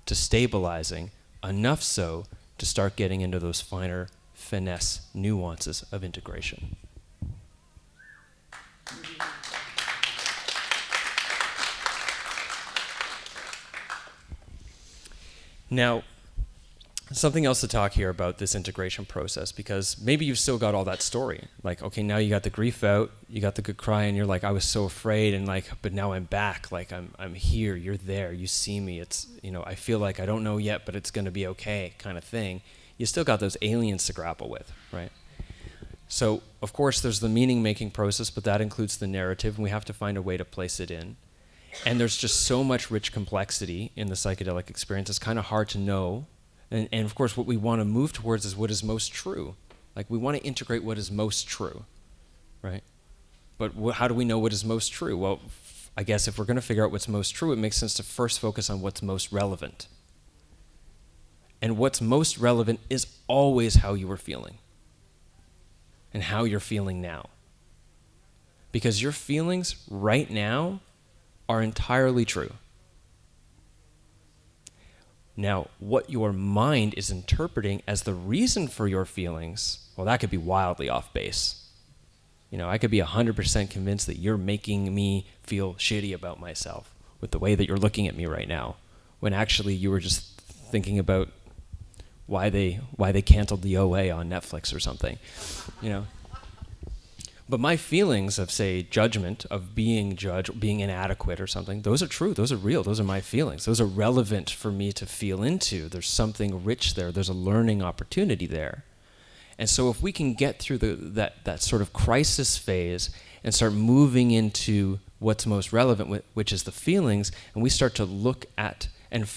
to stabilizing, enough so to start getting into those finer finesse nuances of integration. Now, something else to talk here about this integration process, because maybe you've still got all that story. Like, okay, now you got the grief out, you got the good cry, and you're like, I was so afraid, and like, but now I'm back. Like, I'm here, you're there, you see me. It's, I feel like I don't know yet, but it's going to be okay, kind of thing. You still got those aliens to grapple with, right? So, of course, there's the meaning-making process, but that includes the narrative, and we have to find a way to place it in. And there's just so much rich complexity in the psychedelic experience. It's kind of hard to know. And of course, what we want to move towards is what is most true. Like, we want to integrate what is most true, right? But how do we know what is most true? Well, I guess if we're going to figure out what's most true, it makes sense to first focus on what's most relevant. And what's most relevant is always how you were feeling and how you're feeling now. Because your feelings right now are entirely true. Now, what your mind is interpreting as the reason for your feelings, well, that could be wildly off base. I could be 100% convinced that you're making me feel shitty about myself with the way that you're looking at me right now, when actually you were just thinking about why they canceled the OA on Netflix or something, But my feelings of, say, judgment, of being judged, being inadequate or something, those are true, those are real, those are my feelings. Those are relevant for me to feel into. There's something rich there, there's a learning opportunity there. And so if we can get through that sort of crisis phase and start moving into what's most relevant, which is the feelings, and we start to look at and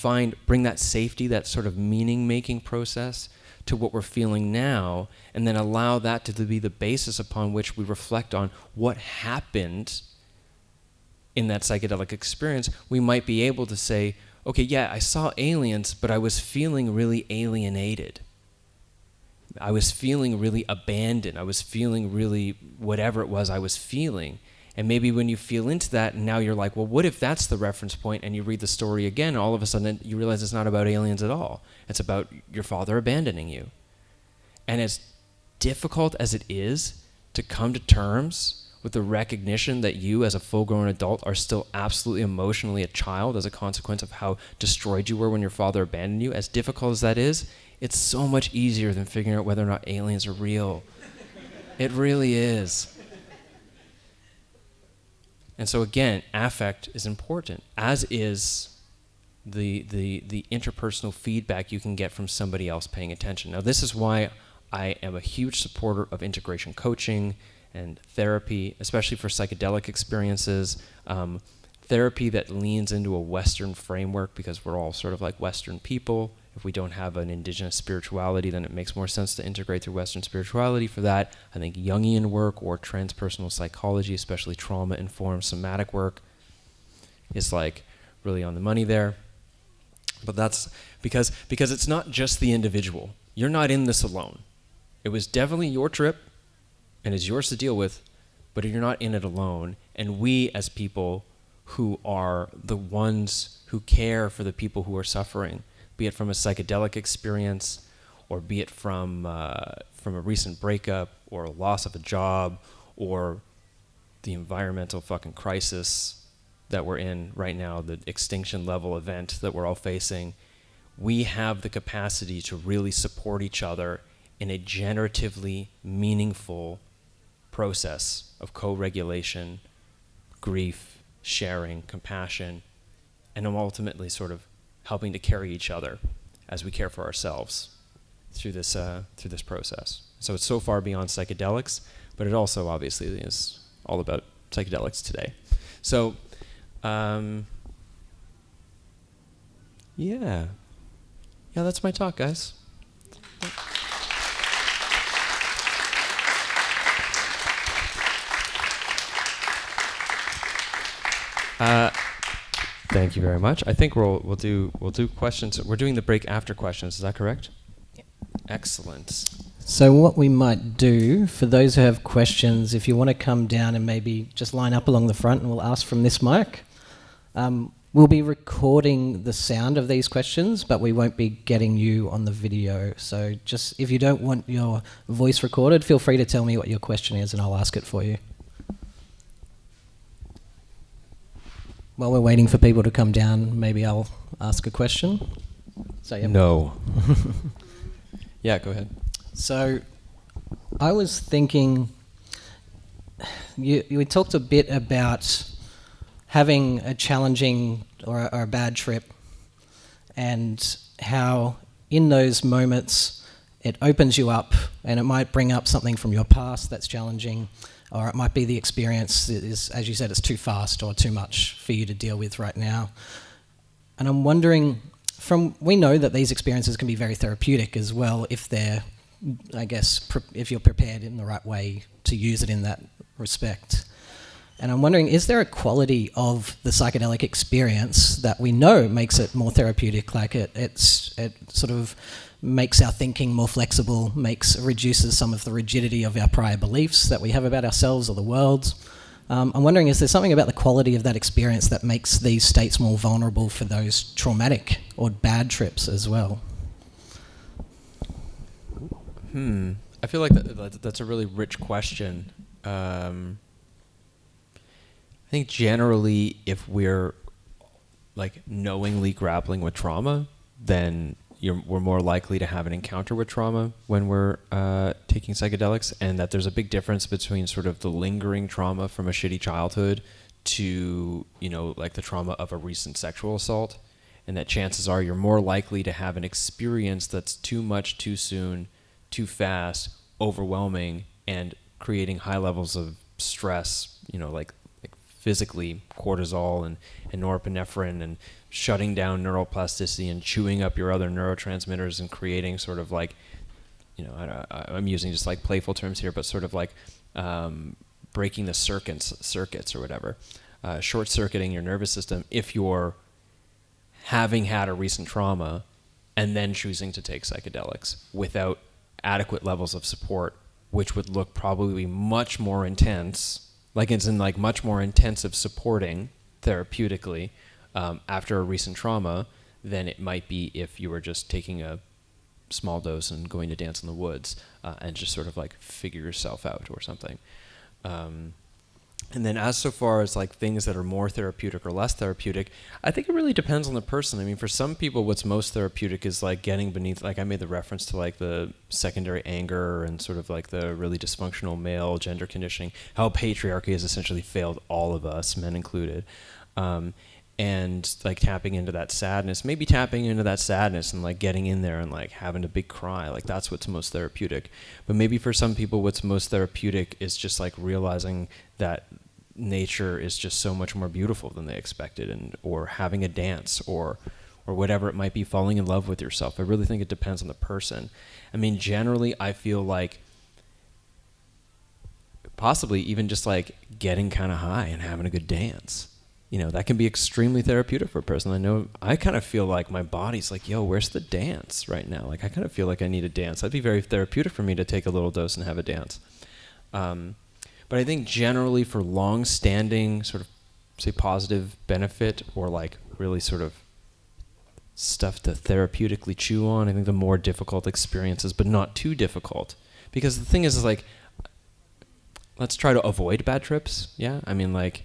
bring that safety, that sort of meaning-making process to what we're feeling now, and then allow that to be the basis upon which we reflect on what happened in that psychedelic experience, we might be able to say, okay, yeah, I saw aliens, but I was feeling really alienated. I was feeling really abandoned. I was feeling really whatever it was I was feeling. And maybe when you feel into that, and now you're like, well, what if that's the reference point, and you read the story again, all of a sudden you realize it's not about aliens at all. It's about your father abandoning you. And as difficult as it is to come to terms with the recognition that you as a full-grown adult are still absolutely emotionally a child as a consequence of how destroyed you were when your father abandoned you, as difficult as that is, it's so much easier than figuring out whether or not aliens are real. It really is. And so again, affect is important, as is the interpersonal feedback you can get from somebody else paying attention. Now, this is why I am a huge supporter of integration coaching and therapy, especially for psychedelic experiences. Therapy that leans into a Western framework, because we're all sort of like Western people, If we don't have an indigenous spirituality, then it makes more sense to integrate through Western spirituality. For that, I think Jungian work or transpersonal psychology, especially trauma-informed somatic work, is like really on the money there. But that's because it's not just the individual. You're not in this alone. It was definitely your trip and is yours to deal with, but you're not in it alone. And we as people who are the ones who care for the people who are suffering, be it from a psychedelic experience, or be it from a recent breakup, or a loss of a job, or the environmental fucking crisis that we're in right now, the extinction level event that we're all facing, we have the capacity to really support each other in a generatively meaningful process of co-regulation, grief, sharing, compassion, and ultimately sort of helping to carry each other as we care for ourselves through this process. So it's so far beyond psychedelics, but it also obviously is all about psychedelics today. So, yeah, that's my talk, guys. Thank you very much. I think we'll do questions. We're doing the break after questions. Is that correct? Yep. Excellent. So what we might do, for those who have questions, if you want to come down and maybe just line up along the front and we'll ask from this mic. We'll be recording the sound of these questions, but we won't be getting you on the video. So just if you don't want your voice recorded, feel free to tell me what your question is and I'll ask it for you. While we're waiting for people to come down, maybe I'll ask a question. So, yep. No. Yeah, go ahead. So I was thinking, you talked a bit about having a challenging or a bad trip and how in those moments it opens you up and it might bring up something from your past that's challenging, or it might be the experience that is, as you said, it's too fast or too much for you to deal with right now. And I'm wondering, we know that these experiences can be very therapeutic as well if they're, I guess, if you're prepared in the right way to use it in that respect. And I'm wondering, is there a quality of the psychedelic experience that we know makes it more therapeutic, like it sort of makes our thinking more flexible, reduces some of the rigidity of our prior beliefs that we have about ourselves or the world? I'm wondering, is there something about the quality of that experience that makes these states more vulnerable for those traumatic or bad trips as well? I feel like that's a really rich question. I think generally if we're like knowingly grappling with trauma, then we're more likely to have an encounter with trauma when we're taking psychedelics, and that there's a big difference between sort of the lingering trauma from a shitty childhood to, like the trauma of a recent sexual assault, and that chances are you're more likely to have an experience that's too much, too soon, too fast, overwhelming, and creating high levels of stress, like physically cortisol and norepinephrine, and shutting down neuroplasticity and chewing up your other neurotransmitters and creating sort of like, I'm using just like playful terms here, but sort of like breaking the circuits or whatever, short-circuiting your nervous system if you're having had a recent trauma and then choosing to take psychedelics without adequate levels of support, which would look probably much more intense, like it's in like much more intensive supporting therapeutically after a recent trauma than it might be if you were just taking a small dose and going to dance in the woods and just sort of like figure yourself out or something. And then as so far as like things that are more therapeutic or less therapeutic, I think it really depends on the person. I mean, for some people, what's most therapeutic is like getting beneath, like I made the reference to like the secondary anger and sort of like the really dysfunctional male gender conditioning, how patriarchy has essentially failed all of us, men included. And like tapping into that sadness, and like getting in there and like having a big cry, like that's what's most therapeutic. But maybe for some people what's most therapeutic is just like realizing that nature is just so much more beautiful than they expected, or having a dance, or or whatever it might be, falling in love with yourself. I really think it depends on the person. I mean, generally, I feel like possibly even just like getting kind of high and having a good dance. You know, that can be extremely therapeutic for a person. I know I kind of feel like my body's like, yo, where's the dance right now? Like, I kind of feel like I need a dance. That'd be very therapeutic for me to take a little dose and have a dance. But I think generally for long-standing sort of, say, positive benefit or like really sort of stuff to therapeutically chew on, I think the more difficult experiences, but not too difficult. Because the thing is like, let's try to avoid bad trips, yeah? I mean, like,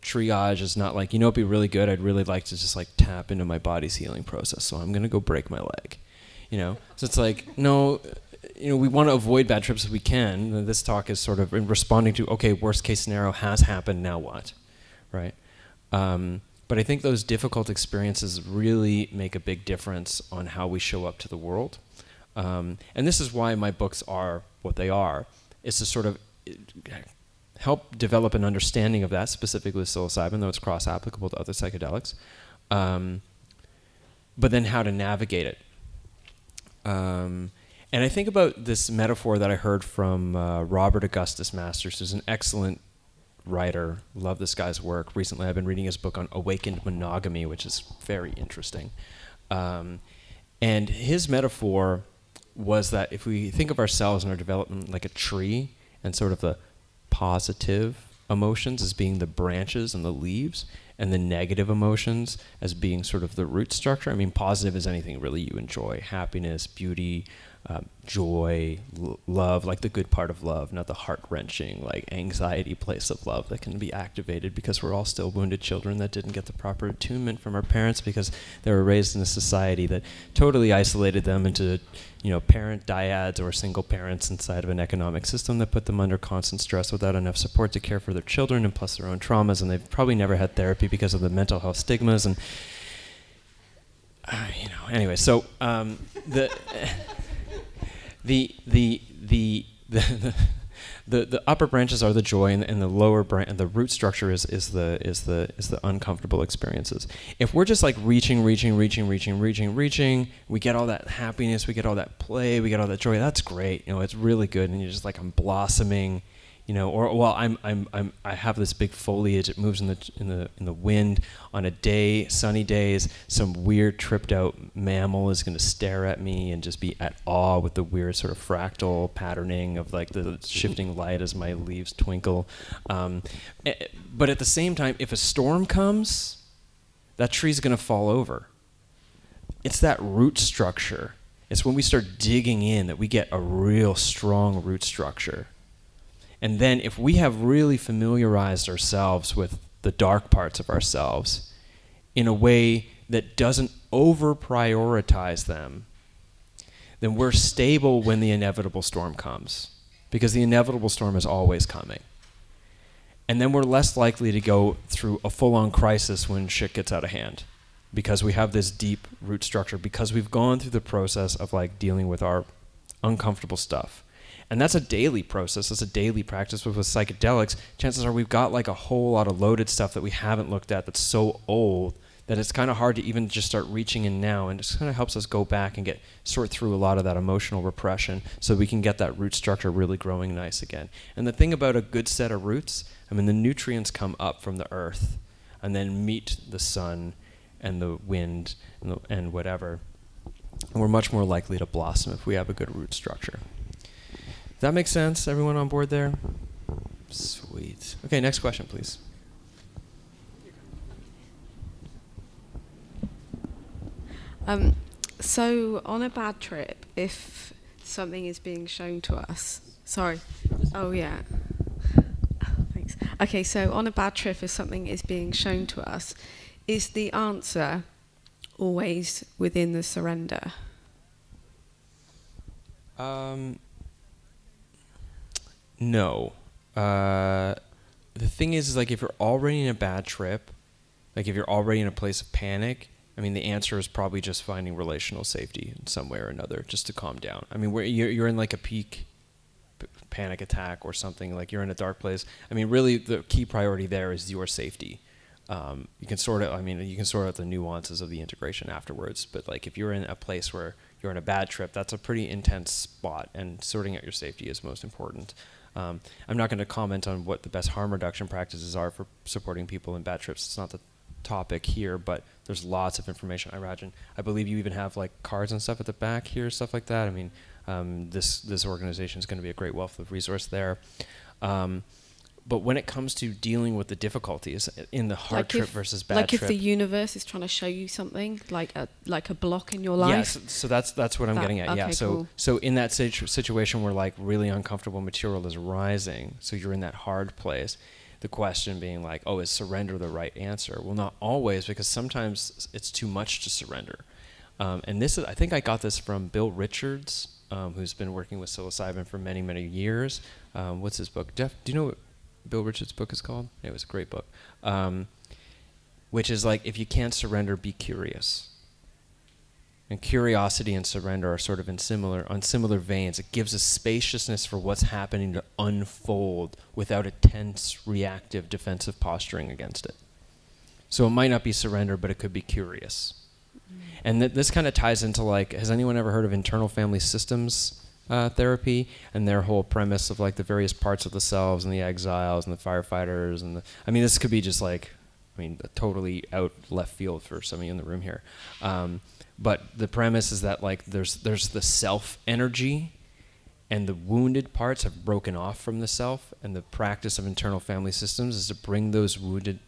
triage is not like, you know, it'd be really good. I'd really like to just like tap into my body's healing process, so I'm gonna go break my leg, you know? So it's like, no, you know, we want to avoid bad trips if we can. This talk is sort of in responding to, okay, worst case scenario has happened, now what, right? But I think those difficult experiences really make a big difference on how we show up to the world. And this is why my books are what they are. It's to sort of help develop an understanding of that, specifically with psilocybin, though it's cross-applicable to other psychedelics. But then how to navigate it. And I think about this metaphor that I heard from Robert Augustus Masters, who's an excellent writer. Love this guy's work. Recently I've been reading his book on awakened monogamy, which is very interesting. And his metaphor was that if we think of ourselves and our development like a tree, and sort of the positive emotions as being the branches and the leaves, and the negative emotions as being sort of the root structure. I mean, positive is anything really you enjoy. Happiness, beauty, joy, love, like the good part of love, not the heart-wrenching, like anxiety place of love that can be activated because we're all still wounded children that didn't get the proper attunement from our parents because they were raised in a society that totally isolated them into, you know, parent dyads or single parents inside of an economic system that put them under constant stress without enough support to care for their children, and plus their own traumas, and they've probably never had therapy because of the mental health stigmas, and you know, anyway, so the upper branches are the joy, and the lower branch, the root structure is the uncomfortable experiences. If we're just like reaching, we get all that happiness, we get all that play, we get all that joy. That's great, you know, it's really good, and you're just like, I'm blossoming, you know, or well, I have this big foliage. It moves in the wind. On a day, sunny days, some weird tripped out mammal is going to stare at me and just be at awe with the weird sort of fractal patterning of like the shifting light as my leaves twinkle. But at the same time, if a storm comes, that tree's going to fall over. It's that root structure. It's when we start digging in that we get a real strong root structure. And then if we have really familiarized ourselves with the dark parts of ourselves in a way that doesn't over-prioritize them, then we're stable when the inevitable storm comes, because the inevitable storm is always coming. And then we're less likely to go through a full-on crisis when shit gets out of hand, because we have this deep root structure, because we've gone through the process of like dealing with our uncomfortable stuff. And that's a daily process. That's a daily practice. With psychedelics, chances are we've got like a whole lot of loaded stuff that we haven't looked at that's so old that it's kind of hard to even just start reaching in now, and it just kind of helps us go back and sort through a lot of that emotional repression so we can get that root structure really growing nice again. And the thing about a good set of roots, I mean, the nutrients come up from the earth and then meet the sun and the wind and whatever. And we're much more likely to blossom if we have a good root structure. Does that make sense? Everyone on board there? Sweet. Okay, next question, please. So on a bad trip, if something is being shown to us, sorry. Oh yeah. Thanks. Okay, so on a bad trip, if something is being shown to us, is the answer always within the surrender? No. The thing is like if you're already in a bad trip, like if you're already in a place of panic, I mean, the answer is probably just finding relational safety in some way or another, just to calm down. I mean, where you're in like a peak panic attack or something, like you're in a dark place. I mean, really the key priority there is your safety. You can sort out, you can sort out the nuances of the integration afterwards, but like if you're in a place where you're on a bad trip, that's a pretty intense spot, and sorting out your safety is most important. I'm not going to comment on what the best harm reduction practices are for supporting people in bad trips. It's not the topic here, but there's lots of information. I believe you even have like cards and stuff at the back here, stuff like that. This organization is going to be a great wealth of resource there. But when it comes to dealing with the difficulties in the hard trip versus bad trip, like if the universe is trying to show you something, like a block in your life. Yes, so that's what I'm getting at. Okay, yeah. Cool. So in that situation where like really uncomfortable material is rising, so you're in that hard place. The question being like, oh, is surrender the right answer? Well, not always, because sometimes it's too much to surrender. And this is, I think I got this from Bill Richards, who's been working with psilocybin for many, many years. What's his book? Jeff, do you know what Bill Richards' book is called? It was a great book. Which is like, if you can't surrender, be curious. And curiosity and surrender are sort of on similar veins. It gives a spaciousness for what's happening to unfold without a tense, reactive, defensive posturing against it. So it might not be surrender, but it could be curious. And this kind of ties into like, has anyone ever heard of internal family systems therapy and their whole premise of like the various parts of the selves and the exiles and the firefighters and this could be just like, totally out left field for some of you in the room here. But the premise is that like there's the self energy, and the wounded parts have broken off from the self, and the practice of internal family systems is to bring those wounded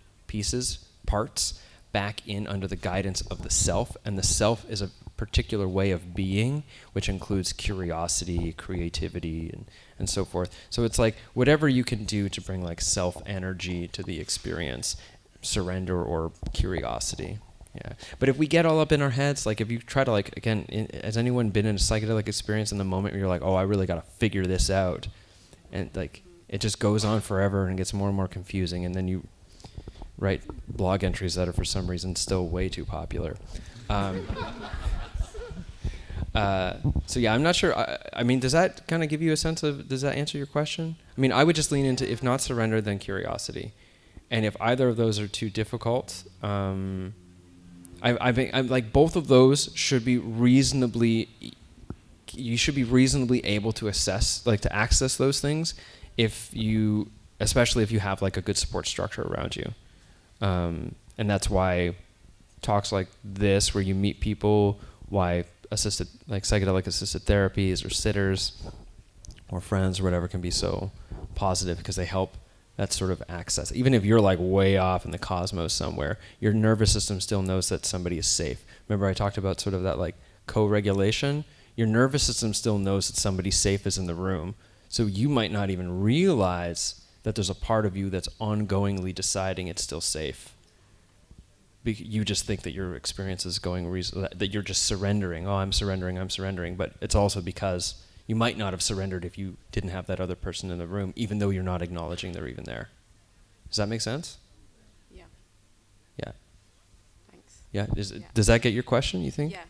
parts back in under the guidance of the self, and the self is a particular way of being, which includes curiosity, creativity, and so forth. So it's like whatever you can do to bring like self energy to the experience, surrender or curiosity. Yeah, but if we get all up in our heads, like if you try to like, again, has anyone been in a psychedelic experience in the moment where you're like, oh, I really got to figure this out, and like it just goes on forever and gets more and more confusing, and then you write blog entries that are for some reason still way too popular. So yeah, I'm not sure. Does that kind of give you a sense of, does that answer your question? I would just lean into, if not surrender, then curiosity. And if either of those are too difficult, I think like both of those should be reasonably, you should be reasonably able to assess, like to access those things, especially if you have like a good support structure around you. And that's why talks like this, where you meet people, why psychedelic assisted therapies or sitters or friends or whatever can be so positive, because they help that sort of access. Even if you're like way off in the cosmos somewhere, your nervous system still knows that somebody is safe. Remember I talked about sort of that like co-regulation? Your nervous system still knows that somebody safe is in the room. So you might not even realize that there's a part of you that's ongoingly deciding it's still safe. You just think that your experience is going, that you're just surrendering. Oh, I'm surrendering. But it's also because you might not have surrendered if you didn't have that other person in the room, even though you're not acknowledging they're even there. Does that make sense? Yeah. Yeah. Thanks. Yeah. Does that get your question, you think? Yeah.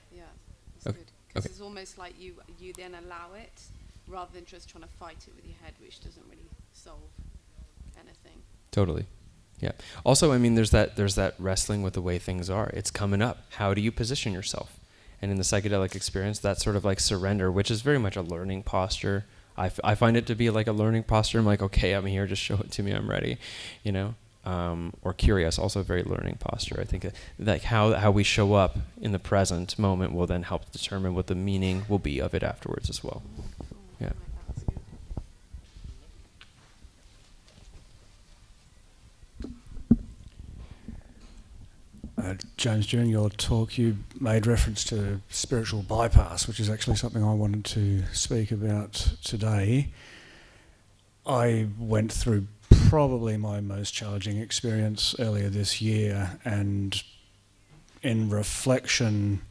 It's Okay. good. Because Okay. it's almost like you then allow it, rather than just trying to fight it with your head, which doesn't really solve anything. Totally. Yeah. Also, there's that wrestling with the way things are. It's coming up. How do you position yourself? And in the psychedelic experience, that's sort of like surrender, which is very much a learning posture. I find it to be like a learning posture. I'm like, okay, I'm here, just show it to me, I'm ready, or curious, also a very learning posture. I think like how we show up in the present moment will then help determine what the meaning will be of it afterwards as well. Yeah. James, during your talk you made reference to spiritual bypass, which is actually something I wanted to speak about today. I went through probably my most challenging experience earlier this year, and in reflection,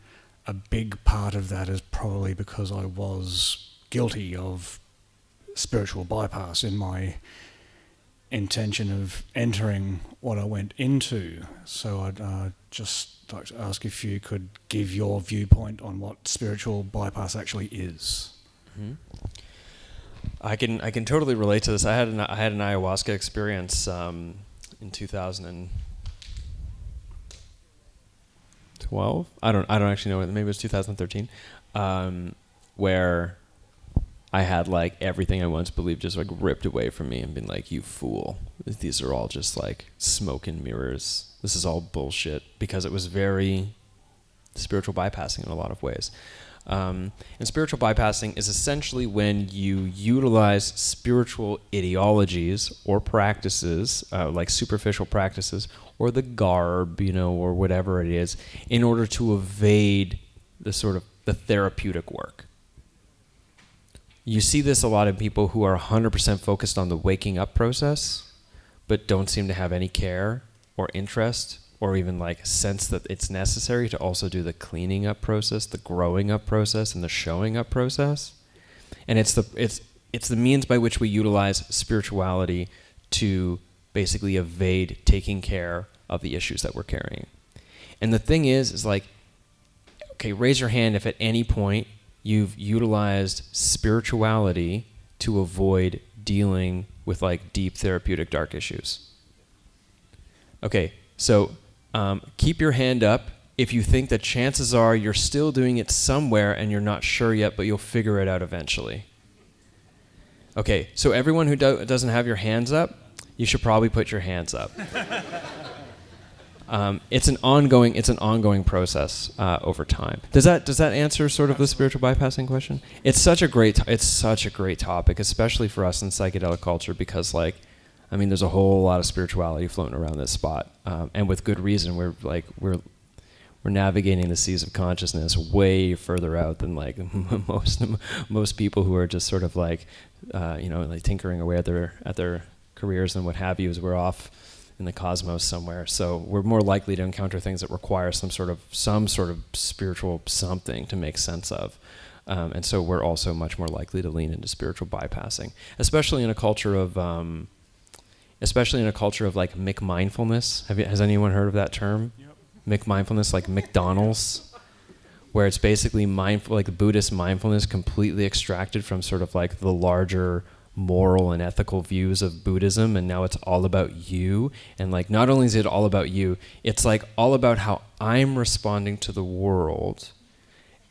a big part of that is probably because I was guilty of spiritual bypass in my intention of entering what I went into. So I'd just like to ask if you could give your viewpoint on what spiritual bypass actually is. Mm-hmm. I can totally relate to this. I had an ayahuasca experience in 2000 and 2012. I don't actually know. Maybe it was 2013, where I had like everything I once believed just like ripped away from me and been like, you fool. These are all just like smoke and mirrors. This is all bullshit, because it was very spiritual bypassing in a lot of ways. And spiritual bypassing is essentially when you utilize spiritual ideologies or practices, like superficial practices, or the garb, or whatever it is, in order to evade the sort of the therapeutic work. You see this a lot in people who are 100% focused on the waking up process, but don't seem to have any care or interest or even like sense that it's necessary to also do the cleaning up process, the growing up process, and the showing up process. And it's the means by which we utilize spirituality to basically evade taking care of the issues that we're carrying. And the thing is like, okay, raise your hand if at any point you've utilized spirituality to avoid dealing with like deep therapeutic dark issues. Okay, so keep your hand up if you think that chances are you're still doing it somewhere and you're not sure yet, but you'll figure it out eventually. Okay, so everyone who doesn't have your hands up, you should probably put your hands up. It's an ongoing process over time. Does that answer sort of the spiritual bypassing question? It's such a great topic, especially for us in psychedelic culture, because there's a whole lot of spirituality floating around this spot, and with good reason. We're navigating the seas of consciousness way further out than like most people who are just sort of like tinkering away at their careers and what have you. As we're off in the cosmos somewhere, so we're more likely to encounter things that require some sort of spiritual something to make sense of, and so we're also much more likely to lean into spiritual bypassing, especially in a culture of like McMindfulness. Has anyone heard of that term? Yep. McMindfulness, like McDonald's, where it's basically mindful, like Buddhist mindfulness, completely extracted from sort of like the larger moral and ethical views of Buddhism, and now it's all about you. And like, not only is it all about you, it's like all about how I'm responding to the world,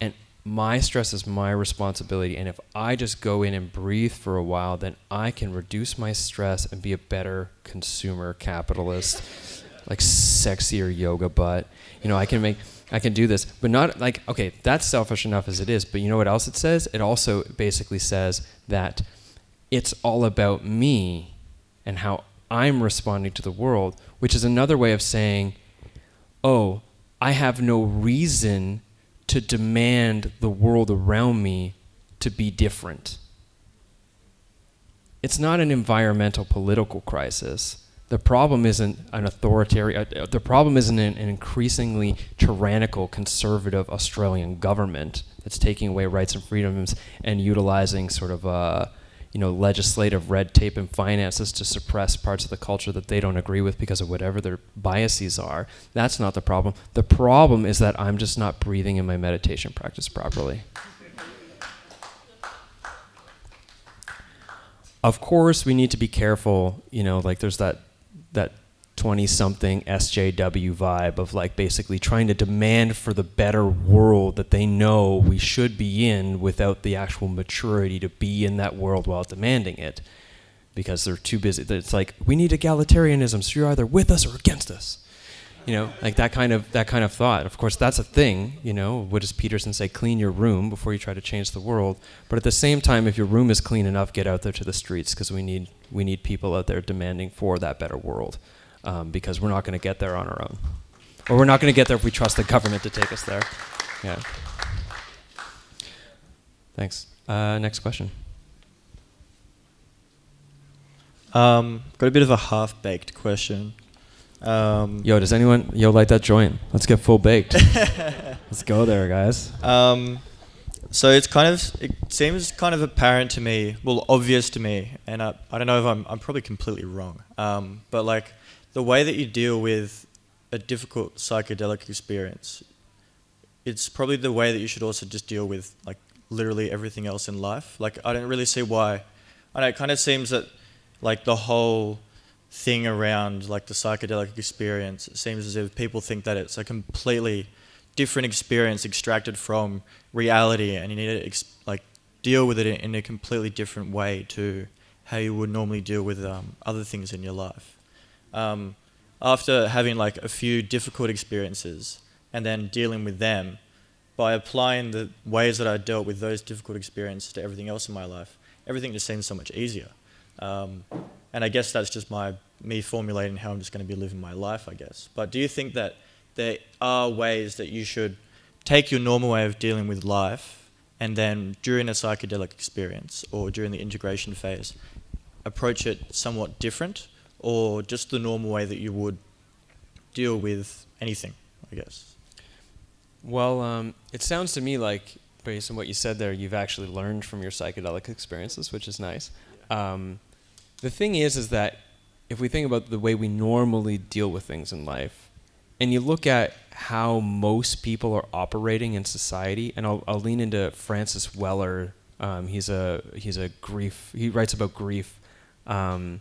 and my stress is my responsibility. And if I just go in and breathe for a while, then I can reduce my stress and be a better consumer capitalist, like sexier yoga butt. I can do this, but not like, okay, that's selfish enough as it is, but you know what else it says? It also basically says that it's all about me and how I'm responding to the world, which is another way of saying, oh, I have no reason to demand the world around me to be different. It's not an environmental political crisis. The problem isn't the problem isn't an increasingly tyrannical, conservative Australian government that's taking away rights and freedoms and utilizing sort of legislative red tape and finances to suppress parts of the culture that they don't agree with because of whatever their biases are. That's not the problem. The problem is that I'm just not breathing in my meditation practice properly. Of course, we need to be careful, like there's that 20-something SJW vibe of like basically trying to demand for the better world that they know we should be in without the actual maturity to be in that world while demanding it, because they're too busy. It's like, we need egalitarianism, so you're either with us or against us. Like that kind of thought. Of course, that's a thing. What does Peterson say? Clean your room before you try to change the world. But at the same time, if your room is clean enough, get out there to the streets, because we need people out there demanding for that better world. Because we're not going to get there on our own. Or we're not going to get there if we trust the government to take us there. Yeah. Thanks. Next question. Got a bit of a half-baked question. Does anyone like that joint? Let's get full baked. Let's go there, guys. So it seems kind of apparent to me, obvious to me, and I don't know if I'm probably completely wrong. But like, the way that you deal with a difficult psychedelic experience, it's probably the way that you should also just deal with like literally everything else in life. Like, I don't really see why. I know it kind of seems that like the whole thing around like the psychedelic experience, it seems as if people think that it's a completely different experience extracted from reality, and you need to deal with it in a completely different way to how you would normally deal with other things in your life. After having like a few difficult experiences and then dealing with them, by applying the ways that I dealt with those difficult experiences to everything else in my life, everything just seems so much easier. And I guess that's just me formulating how I'm just going to be living my life, I guess. But do you think that there are ways that you should take your normal way of dealing with life and then during a psychedelic experience or during the integration phase, approach it somewhat different, or just the normal way that you would deal with anything, I guess? Well, it sounds to me like, based on what you said there, you've actually learned from your psychedelic experiences, which is nice. The thing is that if we think about the way we normally deal with things in life, and you look at how most people are operating in society, and I'll lean into Francis Weller. He writes about grief, and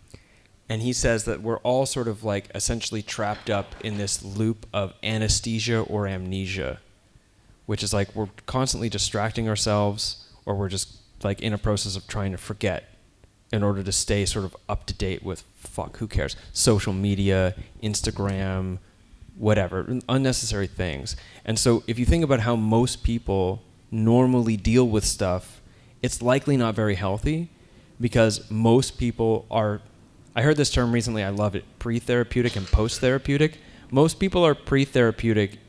he says that we're all sort of like essentially trapped up in this loop of anesthesia or amnesia, which is like we're constantly distracting ourselves, or we're just like in a process of trying to forget in order to stay sort of up to date with who cares, social media, Instagram, whatever, unnecessary things. And so if you think about how most people normally deal with stuff, it's likely not very healthy, because most people are, I heard this term recently, I love it, pre-therapeutic and post-therapeutic. Most people are pre-therapeutic,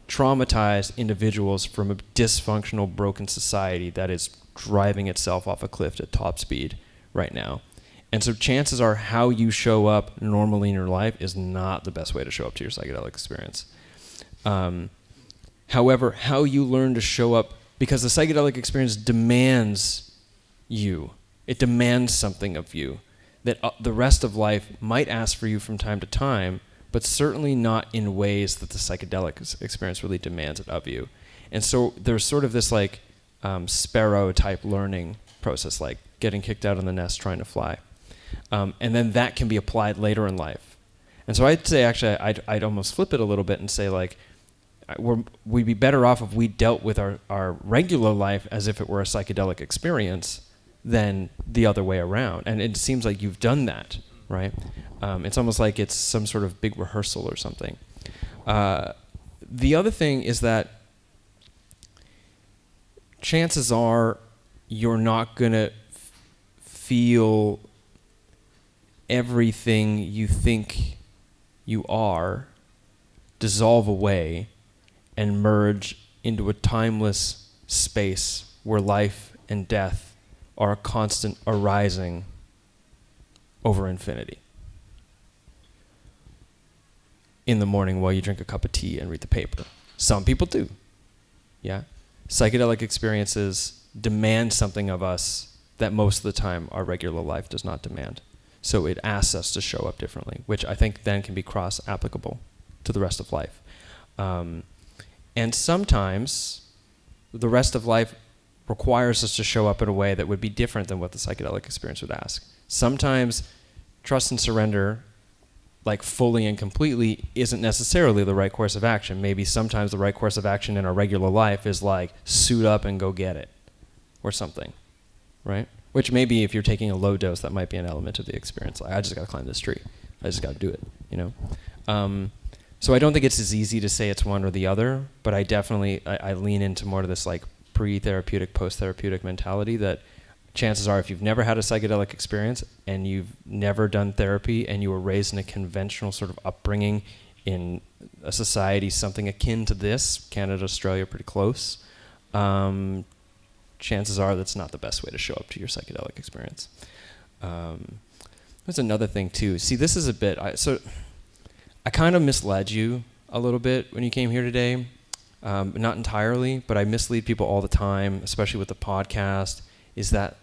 traumatized individuals from a dysfunctional, broken society that is driving itself off a cliff at top speed right now. And so chances are how you show up normally in your life is not the best way to show up to your psychedelic experience. However, how you learn to show up, because the psychedelic experience demands you. It demands something of you that the rest of life might ask for you from time to time, but certainly not in ways that the psychedelic experience really demands it of you. And so there's sort of this like sparrow type learning process, like getting kicked out of the nest trying to fly. And then that can be applied later in life. And so I'd say actually I'd almost flip it a little bit and say like we'd be better off if we dealt with our regular life as if it were a psychedelic experience than the other way around. And it seems like you've done that, right? It's almost like it's some sort of big rehearsal or something. The other thing is that chances are you're not going to feel everything you think you are dissolve away and merge into a timeless space where life and death are a constant arising over infinity. In the morning while you drink a cup of tea and read the paper. Some people do. Yeah? Psychedelic experiences demand something of us that most of the time our regular life does not demand. So it asks us to show up differently, which I think then can be cross-applicable to the rest of life. And sometimes the rest of life requires us to show up in a way that would be different than what the psychedelic experience would ask. Sometimes trust and surrender, like fully and completely, isn't necessarily the right course of action. Maybe sometimes the right course of action in our regular life is like suit up and go get it or something, right? Which maybe if you're taking a low dose, that might be an element of the experience. Like, I just got to climb this tree. I just got to do it, you know? So I don't think it's as easy to say it's one or the other, but I definitely, I lean into more to this like pre-therapeutic, post-therapeutic mentality that chances are if you've never had a psychedelic experience and you've never done therapy and you were raised in a conventional sort of upbringing in a society something akin to this, Canada, Australia, pretty close, chances are that's not the best way to show up to your psychedelic experience. There's another thing too. See, this is a bit, I kind of misled you a little bit when you came here today. Not entirely, but I mislead people all the time, especially with the podcast, is that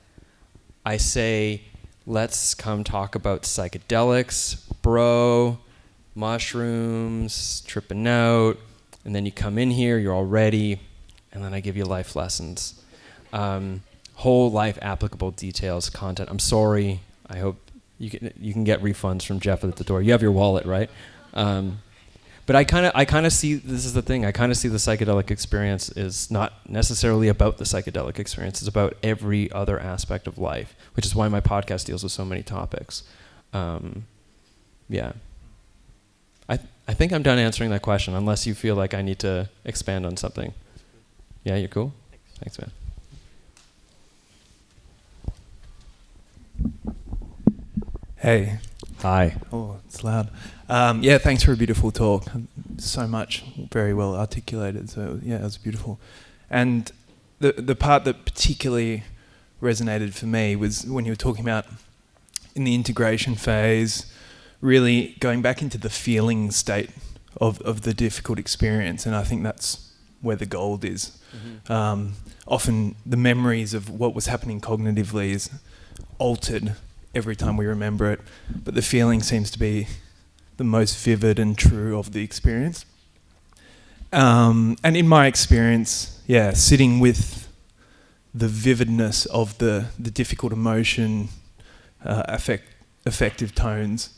I say, let's come talk about psychedelics, bro, mushrooms, tripping out, and then you come in here, you're all ready, and then I give you life lessons. Whole life applicable details, content. I'm sorry. I hope you can get refunds from Jeff at the door. You have your wallet, right? But I kind of see, this is the thing, I kind of see the psychedelic experience is not necessarily about the psychedelic experience. It's about every other aspect of life, which is why my podcast deals with so many topics. Yeah. I think I'm done answering that question, unless you feel like I need to expand on something. Yeah, you're cool? Thanks, man. Hey. Hi. Oh, it's loud. Yeah, thanks for a beautiful talk. So much, very well articulated. So yeah, it was beautiful. And the part that particularly resonated for me was when you were talking about in the integration phase, really going back into the feeling state of the difficult experience. And I think that's where the gold is. Mm-hmm. Often the memories of what was happening cognitively is altered every time we remember it, but the feeling seems to be the most vivid and true of the experience. And in my experience, yeah, sitting with the vividness of the difficult emotion, affective tones,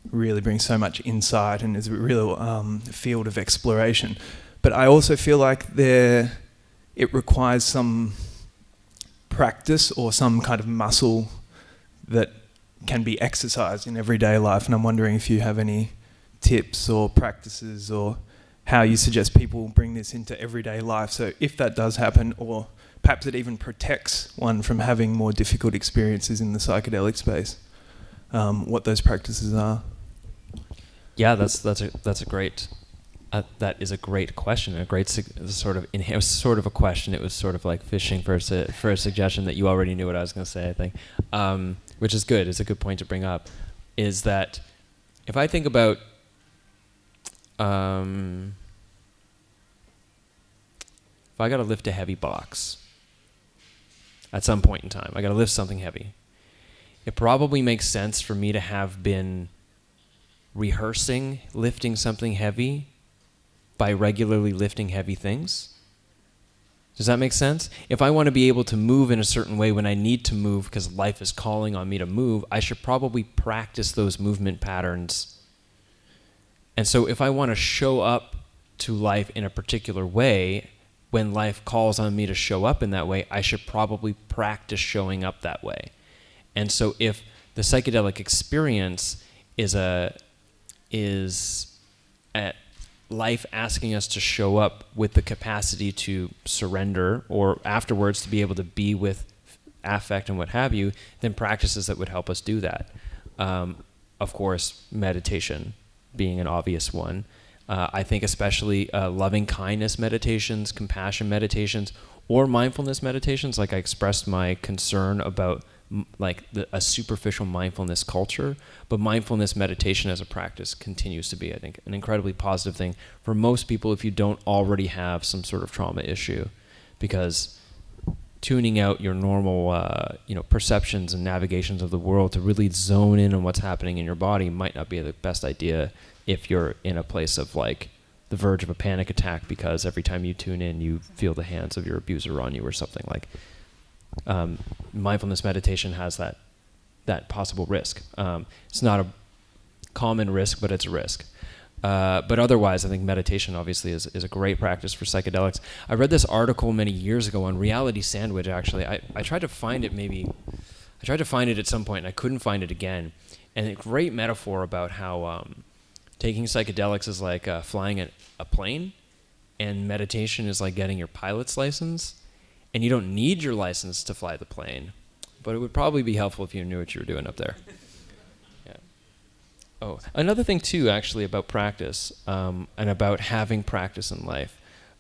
really brings so much insight and is a real field of exploration. But I also feel like it requires some practice or some kind of muscle that can be exercised in everyday life. And I'm wondering if you have any tips or practices or how you suggest people bring this into everyday life. So if that does happen, or perhaps it even protects one from having more difficult experiences in the psychedelic space, what those practices are. Yeah, that's a great. That is a great question. It was sort of a question. It was sort of like fishing for a suggestion that you already knew what I was going to say, I think, which is good. It's a good point to bring up. Is that if I think about if I got to lift a heavy box at some point in time, I got to lift something heavy. It probably makes sense for me to have been rehearsing lifting something heavy by regularly lifting heavy things. Does that make sense? If I want to be able to move in a certain way when I need to move because life is calling on me to move, I should probably practice those movement patterns. And so if I want to show up to life in a particular way, when life calls on me to show up in that way, I should probably practice showing up that way. And so if the psychedelic experience is at life asking us to show up with the capacity to surrender, or afterwards to be able to be with affect and what have you, then practices that would help us do that. Of course, meditation being an obvious one. I think especially loving kindness meditations, compassion meditations, or mindfulness meditations. Like I expressed my concern about a superficial mindfulness culture, but mindfulness meditation as a practice continues to be, I think, an incredibly positive thing for most people if you don't already have some sort of trauma issue, because tuning out your normal perceptions and navigations of the world to really zone in on what's happening in your body might not be the best idea if you're in a place of like the verge of a panic attack, because every time you tune in you feel the hands of your abuser on you or something. Like mindfulness meditation has that possible risk. It's not a common risk, but it's a risk. But otherwise, I think meditation obviously is a great practice for psychedelics. I read this article many years ago on Reality Sandwich, actually. I tried to find it at some point, and I couldn't find it again. And a great metaphor about how taking psychedelics is like flying a plane, and meditation is like getting your pilot's license. And you don't need your license to fly the plane, but it would probably be helpful if you knew what you were doing up there. Yeah. Oh, another thing too, actually, about practice and about having practice in life.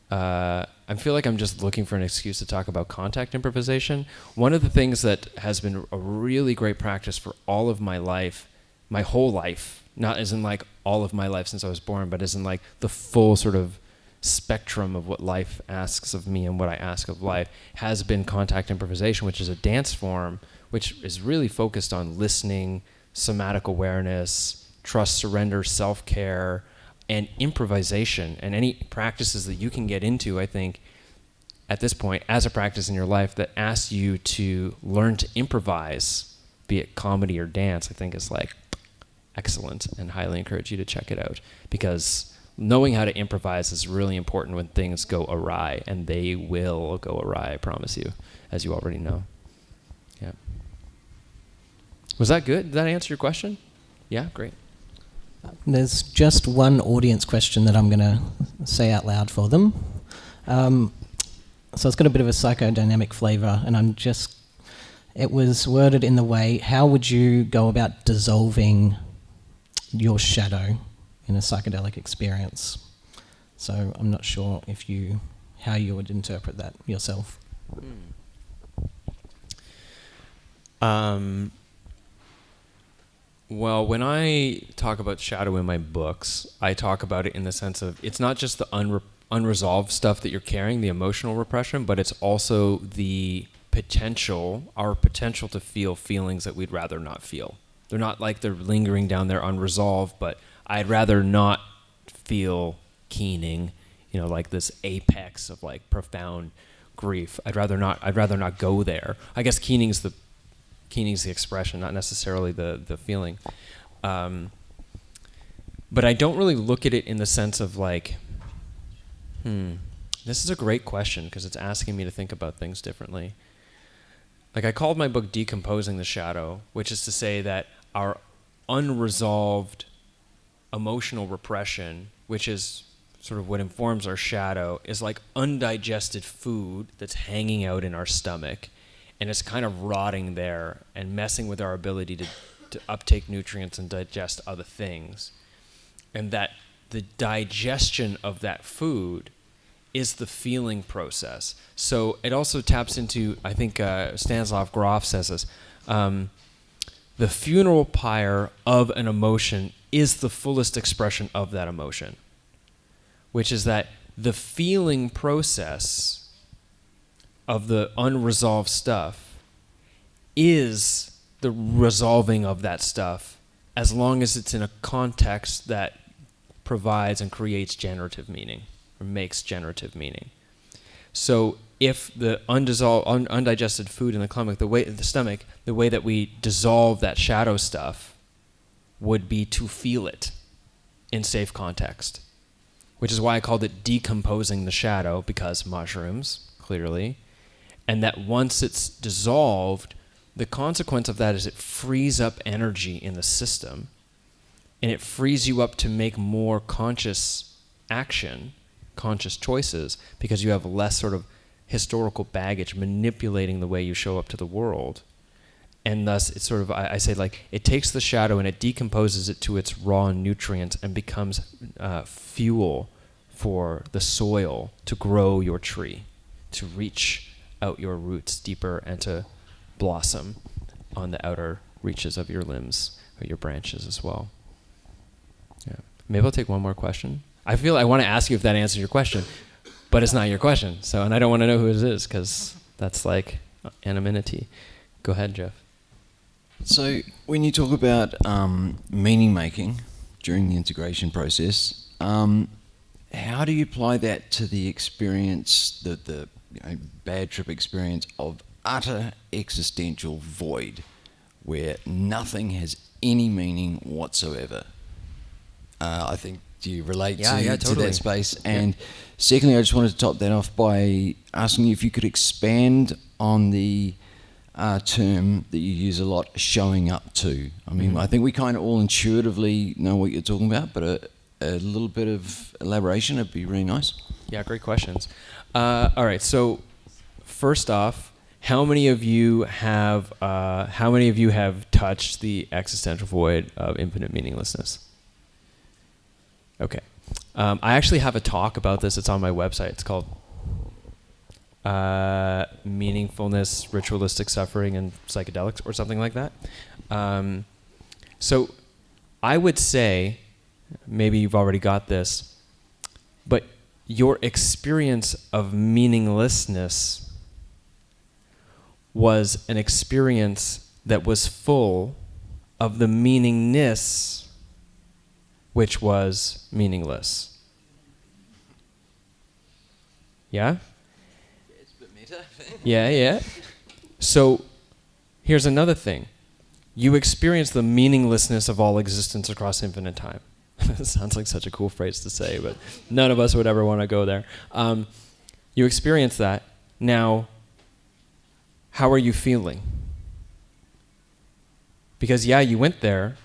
I feel like I'm just looking for an excuse to talk about contact improvisation. One of the things that has been a really great practice for all of my life, my whole life, not as in like all of my life since I was born, but as in like the full sort of spectrum of what life asks of me and what I ask of life, has been contact improvisation, which is a dance form which is really focused on listening, somatic awareness, trust, surrender, self-care, and improvisation, and any practices that you can get into, I think, at this point, as a practice in your life that asks you to learn to improvise, be it comedy or dance, I think is like excellent, and highly encourage you to check it out, because Knowing how to improvise is really important when things go awry, and they will go awry, I promise you, as you already know. Yeah. Was that good? Did that answer your question? Yeah, great. There's just one audience question that I'm going to say out loud for them. So it's got a bit of a psychodynamic flavour, and it was worded in the way, how would you go about dissolving your shadow in a psychedelic experience? So I'm not sure how you would interpret that yourself. Well, when I talk about shadow in my books, I talk about it in the sense of it's not just the unresolved stuff that you're carrying, the emotional repression, but it's also our potential to feel feelings that we'd rather not feel. They're not like they're lingering down there unresolved, but I'd rather not feel keening, like this apex of like profound grief. I'd rather not go there. I guess keening's the expression, not necessarily the feeling. But I don't really look at it in the sense of like, this is a great question because it's asking me to think about things differently. Like I called my book Decomposing the Shadow, which is to say that our unresolved emotional repression, which is sort of what informs our shadow, is like undigested food that's hanging out in our stomach, and it's kind of rotting there and messing with our ability to uptake nutrients and digest other things. And that the digestion of that food is the feeling process. So it also taps into, I think Stanislav Grof says this, the funeral pyre of an emotion is the fullest expression of that emotion, which is that the feeling process of the unresolved stuff is the resolving of that stuff, as long as it's in a context that provides and creates generative meaning or makes generative meaning. So if the undigested food in the stomach, the way that we dissolve that shadow stuff would be to feel it in safe context, which is why I called it Decomposing the Shadow, because mushrooms, clearly, and that once it's dissolved, the consequence of that is it frees up energy in the system, and it frees you up to make more conscious action, conscious choices, because you have less sort of historical baggage manipulating the way you show up to the world. And thus, it's sort of, I say, like, it takes the shadow and it decomposes it to its raw nutrients and becomes fuel for the soil to grow your tree, to reach out your roots deeper and to blossom on the outer reaches of your limbs or your branches as well. Yeah. Maybe I'll take one more question. I feel I want to ask you if that answers your question, but it's not your question. So, and I don't want to know who it is because that's like anonymity. Go ahead, Jeff. So when you talk about meaning making during the integration process, how do you apply that to the experience, the bad trip experience of utter existential void, where nothing has any meaning whatsoever? I think, do you relate to that space? And secondly, I just wanted to top that off by asking you if you could expand on the term that you use a lot, showing up to. I mean, I think we kind of all intuitively know what you're talking about, but a little bit of elaboration would be really nice. Yeah, great questions. All right, so first off, how many of you have touched the existential void of infinite meaninglessness? Okay. I actually have a talk about this. It's on my website. It's called Meaningfulness, Ritualistic Suffering, and Psychedelics, or something like that. So I would say, maybe you've already got this, but your experience of meaninglessness was an experience that was full of the meaningness which was meaningless. Yeah? It's a bit meta. Yeah. So here's another thing. You experience the meaninglessness of all existence across infinite time. sounds like such a cool phrase to say, but none of us would ever want to go there. You experience that. Now, how are you feeling? Because yeah, you went there,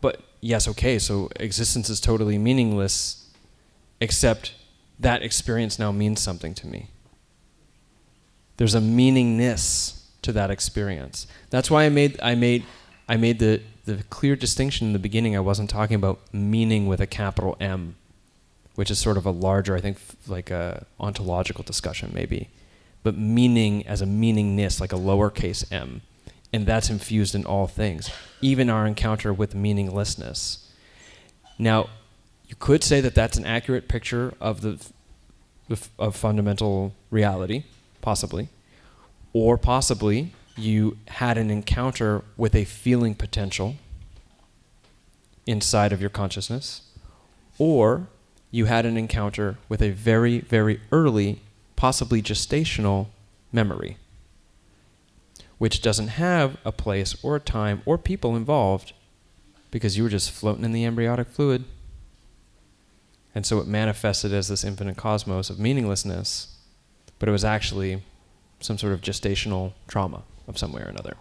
but yes, okay, so existence is totally meaningless, except that experience now means something to me. There's a meaningness to that experience. That's why I made the clear distinction in the beginning. I wasn't talking about meaning with a capital M, which is sort of a larger, I think, like a ontological discussion maybe, but meaning as a meaningness, like a lowercase m. And that's infused in all things, even our encounter with meaninglessness. Now, you could say that that's an accurate picture of of fundamental reality, possibly. Or possibly you had an encounter with a feeling potential inside of your consciousness. Or you had an encounter with a very, very early, possibly gestational memory, which doesn't have a place or a time or people involved because you were just floating in the embryonic fluid. And so it manifested as this infinite cosmos of meaninglessness, but it was actually some sort of gestational trauma of some way or another.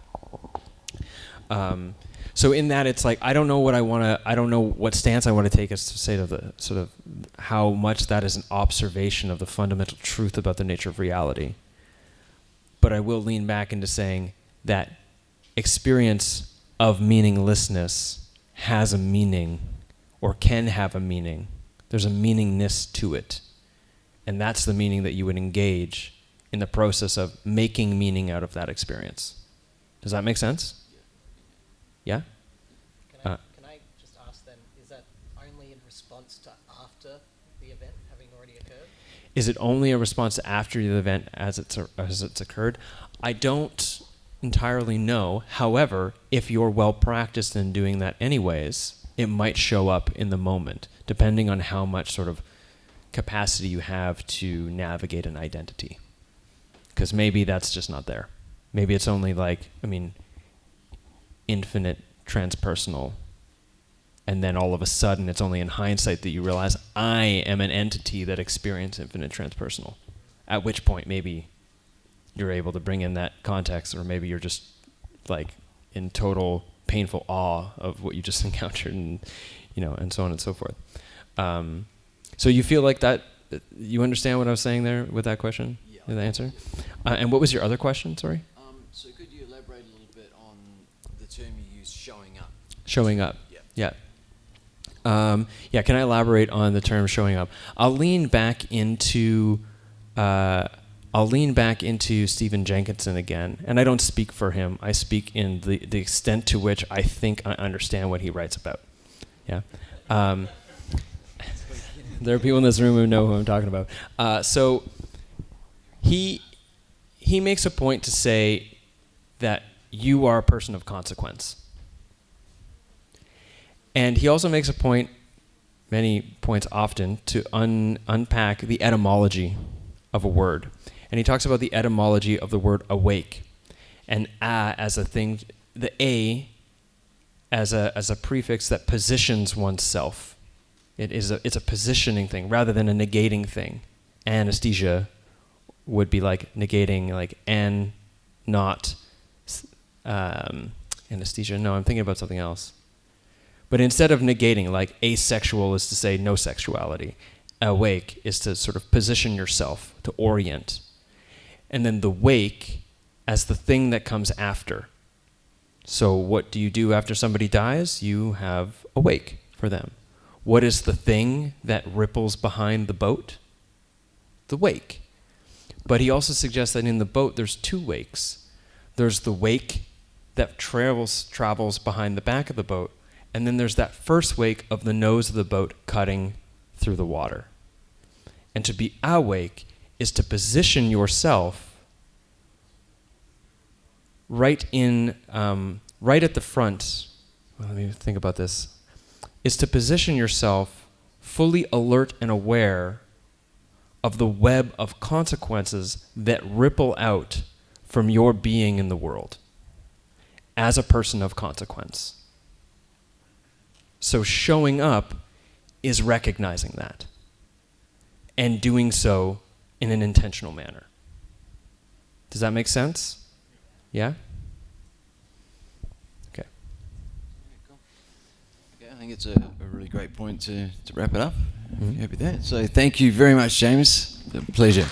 So in that, it's like, I don't know what stance I want to take as to say to the sort of how much that is an observation of the fundamental truth about the nature of reality. But I will lean back into saying that experience of meaninglessness has a meaning, or can have a meaning. There's a meaningness to it. And that's the meaning that you would engage in the process of making meaning out of that experience. Does that make sense? Yeah? Can I just ask then, is that only in response to after the event having already occurred? Is it only a response after the event as it's occurred? I don't entirely know. However, if you're well practiced in doing that anyways, it might show up in the moment, depending on how much sort of capacity you have to navigate an identity. Because maybe that's just not there. Maybe it's only infinite transpersonal, and then all of a sudden it's only in hindsight that you realize I am an entity that experienced infinite transpersonal, at which point maybe you're able to bring in that context, or maybe you're just like in total painful awe of what you just encountered, and and so on and so forth. So you feel like that, you understand what I was saying there with that question? Yeah. The answer? And what was your other question, sorry? So could you elaborate a little bit on the term you used, showing up? Showing up. Yeah. Yeah. Can I elaborate on the term showing up? I'll lean back into Stephen Jenkinson again, and I don't speak for him. I speak in the extent to which I think I understand what he writes about. Yeah. There are people in this room who know who I'm talking about. So he makes a point to say that you are a person of consequence. And he also makes a point, many points often, to unpack the etymology of a word. And he talks about the etymology of the word awake, and as a thing, the a as a prefix that positions oneself. It's a positioning thing rather than a negating thing. Anesthesia would be like negating, like not anesthesia. No, I'm thinking about something else. But instead of negating, like asexual is to say no sexuality. Awake is to sort of position yourself, to orient. And then the wake as the thing that comes after. So what do you do after somebody dies? You have a wake for them. What is the thing that ripples behind the boat? The wake. But he also suggests that in the boat there's two wakes. There's the wake that travels behind the back of the boat, and then there's that first wake of the nose of the boat cutting through the water. And to be awake is to position yourself right at the front. Well, let me think about this. Is to position yourself fully alert and aware of the web of consequences that ripple out from your being in the world as a person of consequence. So showing up is recognizing that and doing so in an intentional manner. Does that make sense? Yeah? Okay. Okay, I think it's a really great point to wrap it up. Happy with that. So thank you very much, James. It's a pleasure.